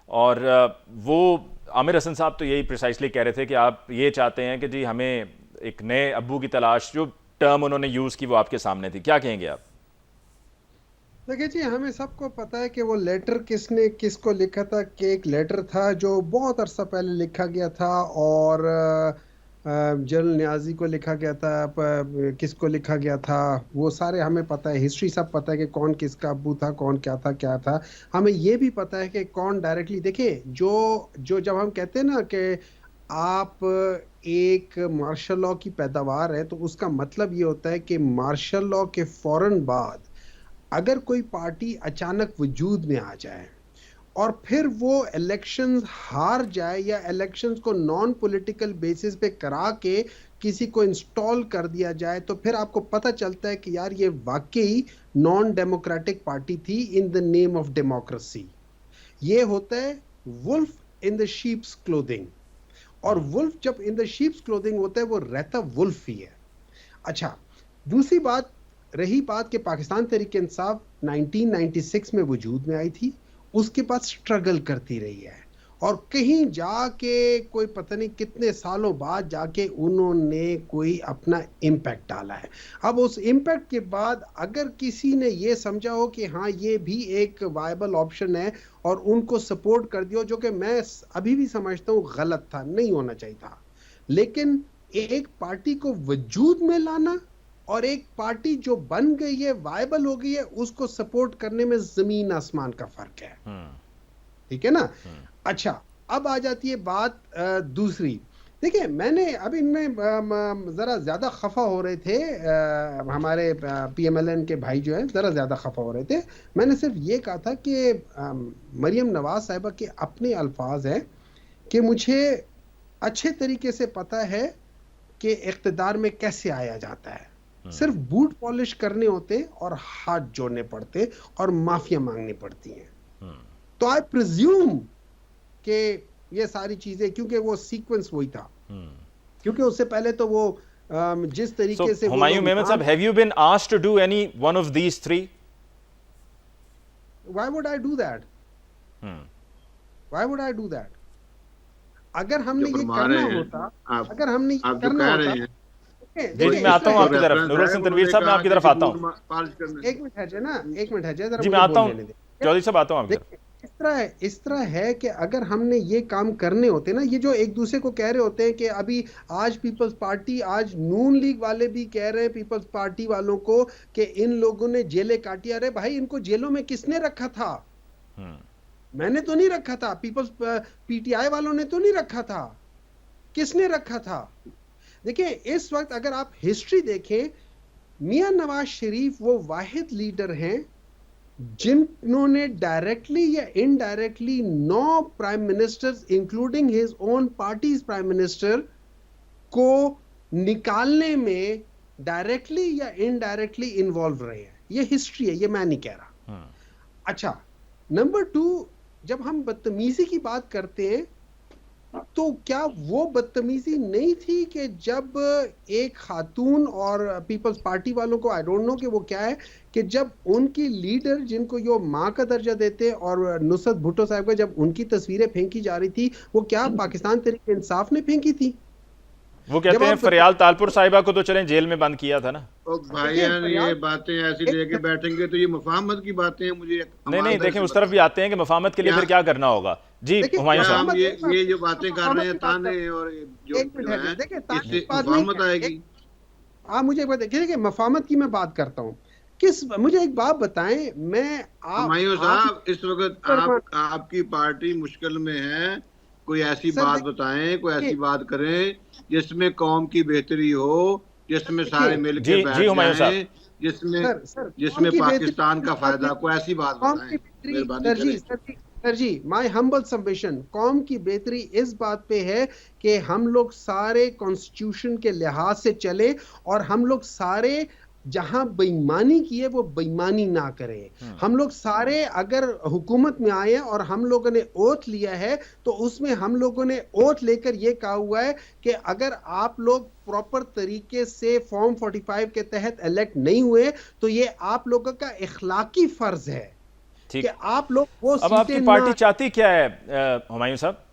Speaker 1: और वो आमिर हसन साहब तो यही प्रिसाइसली कह रहे थे कि आप ये चाहते हैं कि जी हमें एक नए अब्बू की तलाश, जो टर्म उन्होंने यूज़ की वो आपके सामने थी, क्या कहेंगे आप?
Speaker 2: देखिए जी, हमें सबको पता है कि वो लेटर किसको लिखा था, कि एक लेटर था जो बहुत अरसा पहले लिखा गया था, और जनरल न्याजी को लिखा गया था, किसको लिखा गया था वो सारे हमें पता है, हिस्ट्री सब पता है कि कौन किसका अब्बू था, कौन क्या था। हमें ये भी पता है कि कौन डायरेक्टली, देखिए जो जब हम कहते हैं ना कि आप एक मार्शल लॉ की पैदावार है, तो उसका मतलब ये होता है कि मार्शल लॉ के फौरन बाद अगर कोई पार्टी अचानक वजूद में आ जाए और फिर वो इलेक्शंस हार जाए या इलेक्शंस को नॉन पॉलिटिकल बेसिस पे करा के किसी को इंस्टॉल कर दिया जाए, तो फिर आपको पता चलता है कि यार ये वाकई नॉन डेमोक्रेटिक पार्टी थी in the name of democracy. ये होता है wolf in the sheep's clothing, और वुल्फ जब इन द शीप्स क्लोथिंग होता है वो रहता वुल्फ ही है। अच्छा, दूसरी बात रही बात कि पाकिस्तान तहरीक इंसाफ 1996 में वजूद में आई थी, उसके बाद स्ट्रगल करती रही है, और कहीं जाके कोई पता नहीं कितने सालों बाद जाके उन्होंने कोई अपना इम्पैक्ट डाला है। अब उस इम्पैक्ट के बाद अगर किसी ने ये समझा हो कि हाँ ये भी एक वायबल ऑप्शन है और उनको सपोर्ट कर दिया, जो कि मैं अभी भी समझता हूँ गलत था, नहीं होना चाहिए था, लेकिन एक पार्टी को वजूद में लाना और एक पार्टी जो बन गई है, वायबल हो गई है, उसको सपोर्ट करने में जमीन आसमान का फर्क है। ठीक है ना? अच्छा, अब आ जाती है बात दूसरी। देखिए, मैंने अभी इनमें जरा ज्यादा खफा हो रहे थे, हमारे पीएमएलएन के भाई जो है जरा ज्यादा खफा हो रहे थे। मैंने सिर्फ ये कहा था कि मरियम नवाज साहिबा के अपने अल्फाज हैं कि मुझे अच्छे तरीके से पता है कि इख्तिदार में कैसे आया जाता है, सिर्फ बूट पॉलिश करने होते और हाथ जोड़ने पड़ते और माफिया मांगनी पड़ती हैं। तो आई प्रिज्यूम कि ये सारी चीजें, क्योंकि वो सीक्वेंस वही था, क्योंकि उससे पहले तो वो जिस तरीके से
Speaker 1: हुमायूं मेमन साहब, have you been asked to do any one of these three?
Speaker 2: Why would I do that? Why would I do that? अगर हमने ये करना होता, अगर हमने ये करना होता,
Speaker 1: जी मैं आता हूं आपकी तरफ, नूरुल हसन तनवीर साहब मैं आपकी तरफ आता हूं।
Speaker 2: एक मिनट है ना, एक मिनट है जरा,
Speaker 1: जी मैं आता हूं चौधरी साहब, आता हूं आपकी तरफ।
Speaker 2: इस तरह है कि अगर हमने ये काम करने होते ना, ये जो एक दूसरे को कह रहे होते हैं कि अभी आज पीपल्स पार्टी, आज नून लीग वाले भी कह रहे हैं पीपल्स पार्टी वालों को कि इन लोगों ने जेलें काटी। अरे भाई, इनको जेलों में किसने रखा था? मैंने तो नहीं रखा था, पीपल्स पीटीआई वालों ने तो नहीं रखा था, किसने रखा था? देखिए, इस वक्त अगर आप हिस्ट्री देखें, मियां नवाज शरीफ वो वाहिद लीडर हैं जिन्होंने डायरेक्टली या indirectly 9 prime ministers including his own parties prime minister को निकालने में डायरेक्टली या इनडायरेक्टली इन्वॉल्व रहे हैं। ये हिस्ट्री है, ये मैं नहीं कह रहा। अच्छा, नंबर 2, जब हम बदतमीजी की बात करते हैं तो क्या वो बदतमीजी नहीं थी कि जब एक खातून और पीपल्स पार्टी वालों को, आई डोंट नो कि वो क्या है, कि जब उनकी लीडर जिनको यो माँ का दर्जा देते और नुसरत भुट्टो साहब का जब उनकी तस्वीरें फेंकी जा रही थी, वो क्या पाकिस्तान तहरीक इंसाफ ने फेंकी थी?
Speaker 1: वो कहते हैं फरियाल तालपुर साहिबा को तो चलें जेल में बंद किया था ना।
Speaker 4: भाई ये बातें ऐसी लेके बैठेंगे तो ये मुफाहमत की बातें हैं। मुझे
Speaker 1: नहीं देखें, उस तरफ भी आते हैं कि मुफाहमत के लिए फिर क्या करना होगा। जी हुमायूं साहब,
Speaker 4: ये जो बातें कर रहे हैं ताने और जो इससे मुफाहमत आएगी।
Speaker 2: आप मुझे देखिए, मुफाहमत की मैं बात करता हूँ, मुझे एक बात बताएं, मैं
Speaker 4: हुमायूं साहब, इस वक्त आपकी पार्टी मुश्किल में है, कोई ऐसी बात बताएं, कोई ऐसी बात करें जिसमें कौम की बेहतरी हो, जिसमें सारे मिलकर बैठ जाएं, जिसमें पाकिस्तान का फायदा, कोई ऐसी बात बताएं।
Speaker 2: Sir ji, my humble submission, कौम की बेहतरी इस बात पे है कि हम लोग सारे कॉन्स्टिट्यूशन के लिहाज से चले और हम लोग सारे जहां बेईमानी की है वो बेईमानी ना करें। हम लोग सारे अगर हुकूमत में आए और हम लोगों ने ओथ लिया है तो उसमें हम लोगों ने ओथ लेकर ये कहा हुआ है कि अगर आप लोग प्रॉपर तरीके से फॉर्म 45 के तहत इलेक्ट नहीं हुए तो ये आप लोगों का इखलाकी फर्ज है कि
Speaker 1: ठीक।
Speaker 2: आप लोग वो
Speaker 1: अब आपकी
Speaker 2: सीटें
Speaker 1: पार्टी
Speaker 2: ना।
Speaker 1: चाहती क्या है हुमायूं साहब?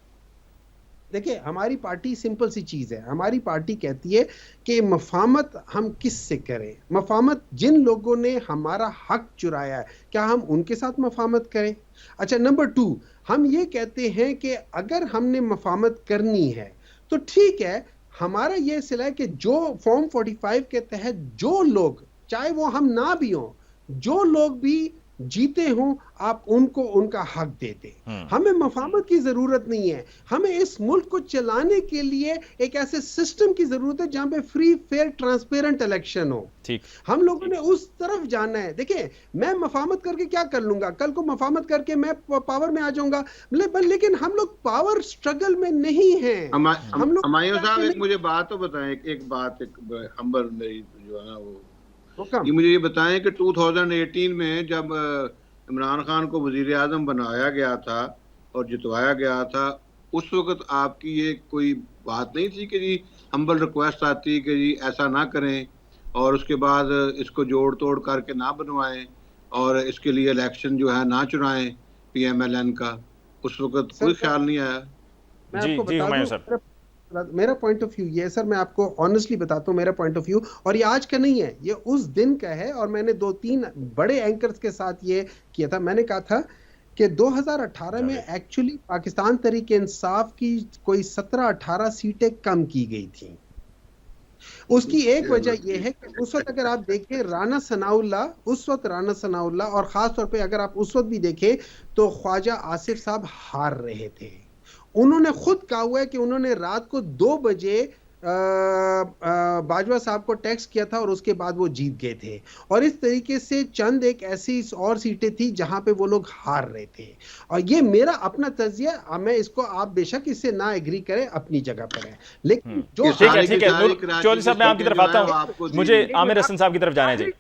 Speaker 2: देखिए, हमारी पार्टी सिंपल सी चीज है, हमारी पार्टी कहती है कि मफामत हम किस से करें, मफामत जिन लोगों ने हमारा हक चुराया है क्या हम उनके साथ मफामत करें। अच्छा, नंबर 2, हम ये कहते हैं कि अगर हमने मफामत करनी है तो ठीक है, हमारा ये सिला है कि जो फॉर्म 45 के तहत जो लोग, चाहे वो हम ना भी हों, जो लोग भी जीते हों, आप उनको उनका हक दे दें। हमें मफामत की जरूरत नहीं है, हमें इस मुल्क को चलाने के लिए एक ऐसे सिस्टम की जरूरत है जहां पे फ्री फेयर ट्रांसपेरेंट इलेक्शन हो।
Speaker 1: ठीक।
Speaker 2: हम लोगों ने उस तरफ जाना है। देखिए, मैं मफामत करके क्या कर लूंगा, कल को मफामत करके मैं पावर में आ जाऊंगा, लेकिन हम लोग पावर स्ट्रगल में नहीं हैं। हम लोग
Speaker 4: हुमायूं साहब एक मुझे बात तो बताएं, एक बात, एक हम्बल मेरी जो है ना वो, ये मुझे ये बताएं कि 2018 में जब इमरान खान को वजीर आजम बनाया गया था और जितवाया गया था, उस वक्त आपकी ये कोई बात नहीं थी कि जी हम्बल रिक्वेस्ट आती कि जी ऐसा ना करें और उसके बाद इसको जोड़ तोड़ करके ना बनवाएं और इसके लिए इलेक्शन जो है ना चुराएं PMLN का? उस वक्त कोई ख्याल नहीं आया?
Speaker 2: मैं
Speaker 1: जी
Speaker 2: आपको
Speaker 1: जी
Speaker 2: बता
Speaker 1: हुमायूं
Speaker 2: दूं,
Speaker 1: साहब।
Speaker 2: मेरा पॉइंट ऑफ व्यू ये है सर, मैं आपको ऑनेस्टली बताता हूँ मेरा पॉइंट ऑफ व्यू, और ये आज का नहीं है, ये उस दिन का है। और मैंने 2-3 बड़े एंकर्स के साथ ये किया था। मैंने कहा था कि 2018 में एक्चुअली पाकिस्तान तहरीक इंसाफ की कोई 17-18 सीटें कम की गई थी। उसकी एक वजह यह है कि उस वक्त अगर आप देखें राना सनाउल्लाह, और खास तौर पे अगर आप उस वक्त भी देखें तो ख्वाजा आसिफ साहब हार रहे थे। उन्होंने खुद कहा हुआ है कि उन्होंने रात को 2 बजे बाजवा साहब को टेक्स्ट किया था और उसके बाद वो जीत गए थे। और इस तरीके से चंद एक ऐसी और सीटें थी जहां पे वो लोग हार रहे थे। और ये मेरा अपना तजिया, मैं इसको, आप बेशक इससे ना एग्री करें, अपनी जगह पर है, लेकिन जो
Speaker 1: ठीक है ठीक है, चौधरी साहब मैं आपकी तरफ आता हूँ, मुझे आमिर हसन साहब की तरफ जाना चाहिए।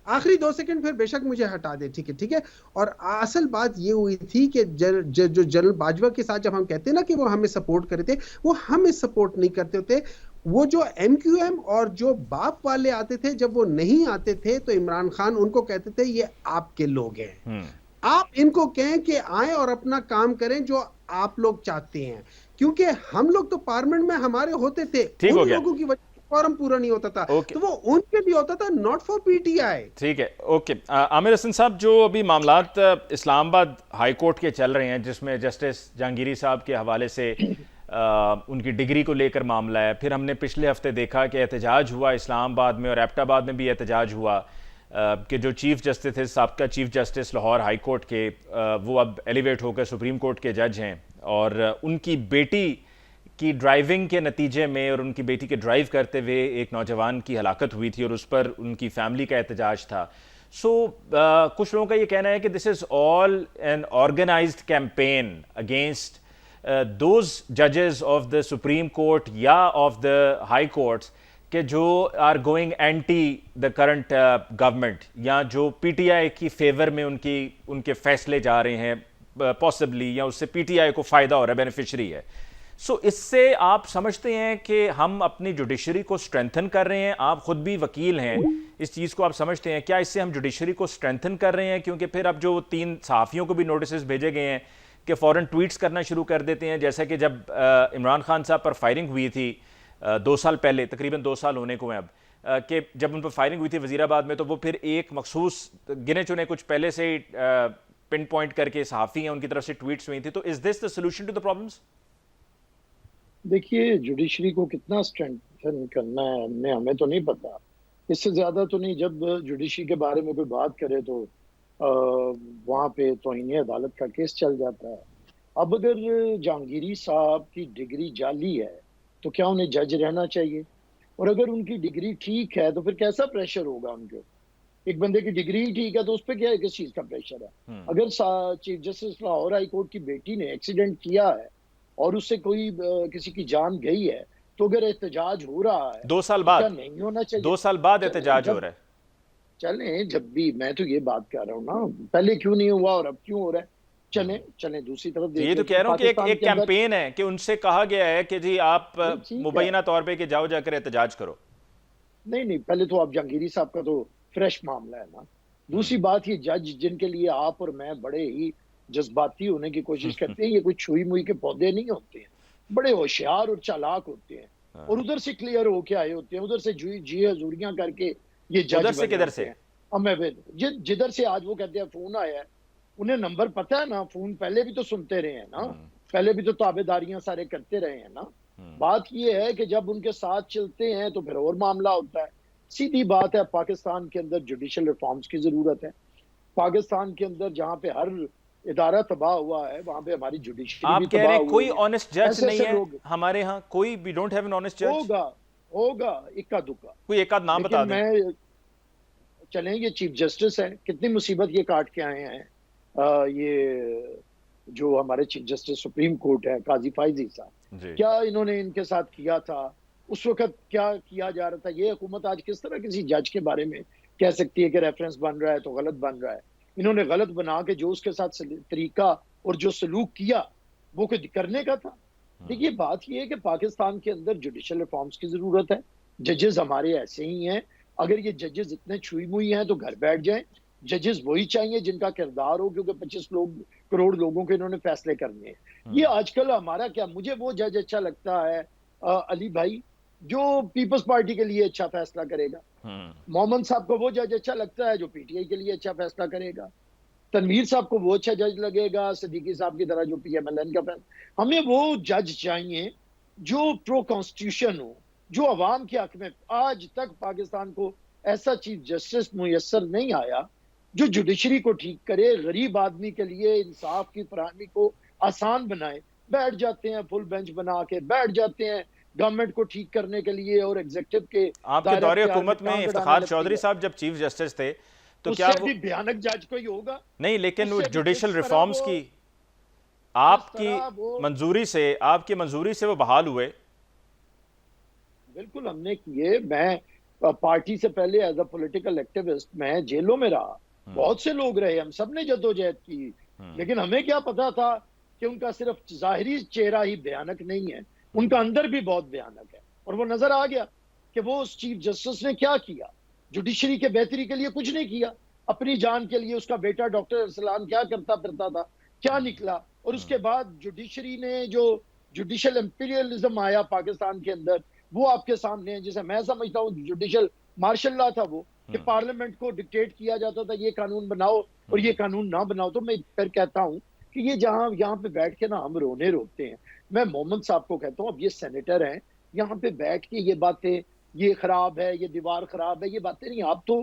Speaker 2: आखिरी 2 सेकंड फिर बेशक मुझे हटा दे, ठीक है ठीक है। और असल बात ये हुई थी कि जो जनरल बाजवा के साथ जब हम कहते हैं ना कि वो हमें सपोर्ट कर रहे थे, वो हमें सपोर्ट नहीं करते थे। वो जो MQM और जो बाप वाले आते थे, जब वो नहीं आते थे तो इमरान खान उनको कहते थे ये आपके लोग हैं, आप इनको कहें कि आए और अपना काम करें जो आप लोग चाहते हैं। क्योंकि हम लोग तो पार्लियामेंट में हमारे होते थे, उन लोगों की वजह फॉर्म पूरा नहीं होता था, तो वो उनके लिए होता था, नॉट फॉर PTI। ठीक है,
Speaker 1: ओके। आमिर हसन साहब, जो अभी मामलात इस्लामाबाद हाई कोर्ट के चल रहे हैं जिसमें जस्टिस जहांगीरी साहब के हवाले से उनकी डिग्री को लेकर मामला है, फिर हमने पिछले हफ्ते देखा कि एहतजाज हुआ इस्लामाबाद में और एबटाबाद में भी एहतजाज हुआ कि जो चीफ जस्टिस थे, साबका chief justice Lahore high court के, वो अब एलिवेट होकर सुप्रीम कोर्ट के जज हैं और उनकी बेटी की ड्राइविंग के नतीजे में और उनकी बेटी के ड्राइव करते हुए एक नौजवान की हलाकत हुई थी और उस पर उनकी फैमिली का एहतजाज था। कुछ लोगों का ये कहना है कि this is all an organised campaign against those जजेस ऑफ द सुप्रीम कोर्ट या ऑफ द हाई कोर्ट्स के जो are going anti the current government, या जो PTI की फेवर में उनके फैसले जा रहे हैं पॉसिबली, या उससे PTI को फ़ायदा हो रहा है, बेनिफिशरी है। इससे आप समझते हैं कि हम अपनी जुडिशरी को स्ट्रेंथन कर रहे हैं? आप खुद भी वकील हैं, इस चीज़ को आप समझते हैं क्या इससे हम जुडिशरी को स्ट्रेंथन कर रहे हैं? क्योंकि फिर अब जो 3 सहाफ़ियों को भी नोटिस भेजे गए हैं कि फ़ौरन ट्वीट्स करना शुरू कर देते हैं, जैसा कि जब इमरान खान साहब पर फायरिंग हुई थी 2 साल पहले, तकरीबन 2 साल होने को हैं अब, कि जब उन पर फायरिंग हुई थी वज़ीराबाद में, तो वो फिर एक मखसूस गिने चुने कुछ पहले से ही पिन पॉइंट करके सहाफ़ी हैं उनकी तरफ से ट्वीट्स हुई थी। तो is this the solution to the problems?
Speaker 3: देखिए, जुडिशरी को कितना स्ट्रेंथन करना है हमें तो नहीं पता, इससे ज्यादा तो नहीं। जब जुडिशरी के बारे में कोई बात करे तो वहां पे तौहीन अदालत का केस चल जाता है। अब अगर जहांगीरी साहब की डिग्री जाली है तो क्या उन्हें जज रहना चाहिए? और अगर उनकी डिग्री ठीक है तो फिर कैसा प्रेशर होगा उनके? एक बंदे की डिग्री ही ठीक है तो उस पर क्या है, किस चीज का प्रेशर है? अगर chief justice Lahore high court की बेटी ने एक्सीडेंट किया है और उससे कोई किसी की जान गई है, तो अगर एहतजाज हो रहा है
Speaker 1: 2 साल
Speaker 3: तो क्या
Speaker 1: बाद,
Speaker 3: नहीं होना चाहिए?
Speaker 1: 2 साल बाद एहतजाज हो रहा है।
Speaker 3: चलें, जब भी, मैं तो ये बात कर रहा हूँ ना, पहले क्यों नहीं हुआ और अब क्यों हो रहा है? चलें चलें, दूसरी तरफ
Speaker 1: तो ये तो
Speaker 3: देखें
Speaker 1: कह
Speaker 3: कि
Speaker 1: रहा हूं कि एक
Speaker 3: पाकिस्तान
Speaker 1: एक
Speaker 3: के अंदर,
Speaker 1: कैंपेन है कि उनसे कहा गया है कि जी आप
Speaker 3: नहीं ठीक है,
Speaker 1: मुबैना तौर पे कि जाओ जाकर एहतजाज करो।
Speaker 3: नहीं नहीं, पहले तो आप जहांगीरी साहब का तो फ्रेश मामला है ना। दूसरी बात, ये जज जिनके लिए आप और मैं बड़े ही जज्बाती होने की कोशिश करते हैं, ये कोई छुई मुई के पौधे नहीं होते हैं, बड़े होशियार और चालाक होते हैं, और उधर से क्लियर होके आए होते हैं, उधर से जी हजूरियां करके ये
Speaker 1: उधर
Speaker 3: जज
Speaker 1: से
Speaker 3: बने
Speaker 1: किधर
Speaker 3: होते
Speaker 1: से?
Speaker 3: हैं। अब मैं जिधर से आज वो कहते हैं फोन आया है, उन्हें नंबर पता है ना, फोन पहले भी तो सुनते रहे हैं ना, पहले भी तो ताबेदारियां सारे करते रहे हैं ना। बात यह है कि जब उनके साथ चलते हैं तो फिर और मामला होता है। सीधी बात है, पाकिस्तान के अंदर जुडिशल रिफॉर्म्स की जरूरत है। पाकिस्तान के अंदर जहां पे हर इदारा तबाह हुआ है, वहां पे हमारी जुडिशरी भी
Speaker 1: आप कह रहे
Speaker 3: तबाह
Speaker 1: हैं
Speaker 3: हुई
Speaker 1: कोई
Speaker 3: है।
Speaker 1: ऑनेस्ट जज
Speaker 3: ऐसे
Speaker 1: नहीं
Speaker 3: ऐसे
Speaker 1: है
Speaker 3: लोग,
Speaker 1: हमारे यहाँ? कोई, we don't have an honest जज?
Speaker 3: होगा होगा इक्का दुक्का,
Speaker 1: कोई एक आध नाम
Speaker 3: लेकिन
Speaker 1: बता दें।
Speaker 3: मैं, चलें, ये चीफ जस्टिस है, कितनी मुसीबत ये काट के आए हैं। ये जो हमारे चीफ जस्टिस सुप्रीम कोर्ट है, काजी फाइजी साहब,
Speaker 1: जी।
Speaker 3: क्या इन्होंने इनके साथ किया था उस वक्त, क्या किया जा रहा था? ये हुकूमत आज किस तरह किसी जज के बारे में कह सकती है कि रेफरेंस बन रहा है तो गलत बन रहा है? इन्होंने गलत बना के जो उसके साथ तरीका और जो सलूक किया वो कुछ करने का था। देखिए, बात यह है कि पाकिस्तान के अंदर जुडिशल रिफॉर्म्स की जरूरत है। जजेस हमारे ऐसे ही हैं, अगर ये जजेस इतने छुई मुई हैं तो घर बैठ जाएं। जजेस वही चाहिए जिनका किरदार हो, क्योंकि 25 करोड़ लोगों के इन्होंने फैसले करने हैं। ये आजकल हमारा क्या, मुझे वो जज अच्छा लगता है अली भाई, जो पीपल्स पार्टी के लिए अच्छा फैसला करेगा। मोहम्मद साहब को वो जज अच्छा लगता है जो पीटीआई के लिए अच्छा फैसला करेगा। तनवीर साहब को वो अच्छा जज लगेगा, सिद्दीकी साहब की तरह जो पीएमएलएन का फैसला। हमें वो जज चाहिए जो प्रो कॉन्स्टिट्यूशन हो, जो अवाम के हक में। आज तक पाकिस्तान को ऐसा चीफ जस्टिस मुयसर नहीं आया जो जुडिशरी को ठीक करे, गरीब आदमी के लिए इंसाफ की फरहमी को आसान बनाए। बैठ जाते हैं फुल बेंच बना के, बैठ जाते हैं गवर्नमेंट को ठीक करने के लिए, और एग्जीक्यूटिव के
Speaker 1: आपके दौरे
Speaker 3: इख्तियार
Speaker 1: हुकूमत में
Speaker 3: टांग अड़ाने
Speaker 1: इफ्तिखार
Speaker 3: लगती
Speaker 1: चौधरी
Speaker 3: है।
Speaker 1: साहब जब चीफ जस्टिस थे तो क्या
Speaker 3: उससे
Speaker 1: वो
Speaker 3: भी भयानक जज कोई होगा?
Speaker 1: नहीं, लेकिन वो
Speaker 3: उससे भी
Speaker 1: जुडिशल
Speaker 3: जिस तरह
Speaker 1: रिफॉर्म्स
Speaker 3: वो
Speaker 1: की
Speaker 3: जिस
Speaker 1: आपकी
Speaker 3: तरह वो
Speaker 1: आपकी मंजूरी से वो बहाल हुए?
Speaker 3: बिल्कुल हमने किए। मैं पार्टी से पहले एज अ पॉलिटिकल एक्टिविस्ट मैं जेलों में रहा, बहुत से लोग रहे, हम सब ने जद्दोजहद की, लेकिन हमें क्या पता था कि उनका सिर्फ जाहिरी चेहरा ही भयानक नहीं है, उनका अंदर भी बहुत भयानक है। और वो नजर आ गया कि वो उस चीफ जस्टिस ने क्या किया। जुडिशरी के बेहतरी के लिए कुछ नहीं किया, अपनी जान के लिए उसका बेटा डॉक्टर अरसलान क्या करता फिरता था, क्या निकला। और उसके बाद जुडिशरी ने जो जुडिशल इंपीरियलिज्म आया पाकिस्तान के अंदर, वो आपके सामने है, जिसे मैं समझता हूँ जुडिशल मार्शल लॉ था वो, कि पार्लियामेंट को डिक्टेट किया जाता था ये कानून बनाओ और ये कानून ना बनाओ। तो मैं फिर कहता हूँ कि ये जहां यहाँ पे बैठ के ना हम रोने रोते हैं, मैं मोहम्मद साहब को कहता हूँ, अब ये सेनेटर हैं, यहाँ पे बैठ के ये बातें, ये खराब है, ये दीवार खराब है, ये बातें नहीं। आप तो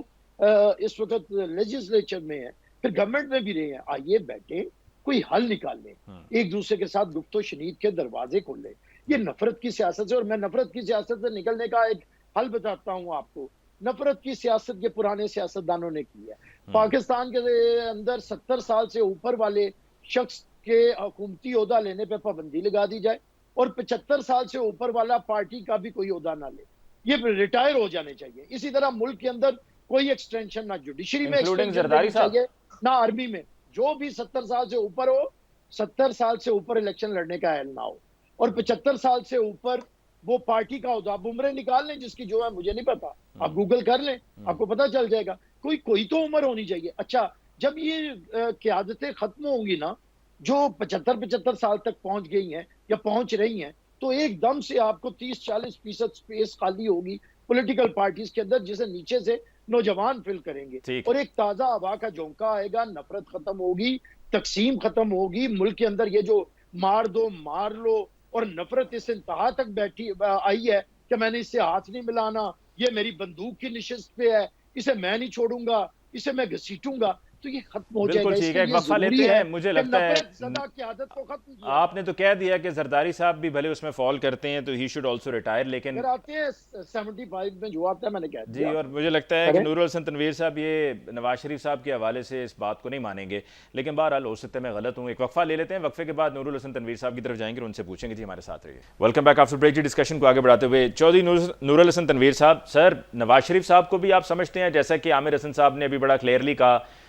Speaker 3: इस वक्त लेजिस्लेचर में है, फिर गवर्नमेंट में भी रहे हैं, आइए बैठे, कोई हल निकाल लें, एक दूसरे के साथ गुफ्तो शनीद के दरवाजे खोल लें। ये नफरत की सियासत से, और मैं नफरत की सियासत से निकलने का एक हल बताता हूँ आपको। नफरत की सियासत के पुराने सियासतदानों ने की है। पाकिस्तान के अंदर 70 साल से ऊपर वाले शख्स के हुकूमती ओहदा लेने पे पाबंदी लगा दी जाए, और 75 साल से ऊपर वाला पार्टी का भी कोई ओहदा ना ले, ये रिटायर हो जाने चाहिए। इसी तरह मुल्क के अंदर कोई एक्सटेंशन ना जुडिशरी में एक्सटेंशन चाहिए ना आर्मी में। जो भी 70 साल से ऊपर हो, 70 साल से ऊपर इलेक्शन लड़ने का ऐलान ना हो, और 75 साल से ऊपर वो पार्टी का होता। आप उम्र निकाल लें जिसकी जो है, मुझे नहीं पता, आप गूगल कर लें, आपको पता चल जाएगा। कोई तो उम्र होनी चाहिए। अच्छा, जब ये क़यादतें खत्म होंगी ना, जो 75 साल तक पहुंच गई हैं या पहुंच रही हैं, तो एकदम से आपको 30-40% स्पेस खाली होगी पॉलिटिकल पार्टीज के अंदर, जिसे नीचे से नौजवान फिल करेंगे, और एक ताजा हवा का झोंका आएगा। नफरत खत्म होगी, तकसीम खत्म होगी। मुल्क के अंदर ये जो मार दो मार लो और नफरत इस इंतहा तक बैठी आई है कि मैंने इससे हाथ नहीं मिलाना, ये मेरी बंदूक की निशिस्त पे है, इसे मैं नहीं छोड़ूंगा, इसे मैं घसीटूंगा, तो ये खत्म हो जाएगा।
Speaker 1: बिल्कुल ठीक है, एक
Speaker 3: इसलिए
Speaker 1: वक्फा
Speaker 3: जरूरी
Speaker 1: लेते
Speaker 3: है
Speaker 1: हैं। मुझे
Speaker 3: कि
Speaker 1: लगता है
Speaker 3: नफरत ज़दा की आदत को खत्म किया।
Speaker 1: आपने तो कह दिया कि जरदारी साहब भी भले उसमें फॉल करते हैं तो ही शुड ऑल्सो रिटायर, लेकिन
Speaker 3: अगर आते हैं 75 में जो आता है, मैंने कह
Speaker 1: जी,
Speaker 3: दिया
Speaker 1: और मुझे लगता है कि
Speaker 3: करें।
Speaker 1: नूरुल हसन तनवीर साहब ये नवाज शरीफ साहब के हवाले से इस बात को नहीं मानेंगे, लेकिन बहरहाल हो सकता है मैं गलत हूँ। एक वक्फा ले लेते हैं, वक्फे के बाद नूरुल हसन तनवीर साहब की तरफ जाएंगे और उनसे पूछेंगे। जी हमारे साथ रहिए। Welcome back after break. जी डिस्कशन को आगे बढ़ाते हुए चौधरी नूरुल हसन तनवीर साहब, सर नवाज शरीफ साहब को भी आप समझते हैं, जैसा कि आमिर हसन साहब ने अभी बड़ा क्लियरली कहा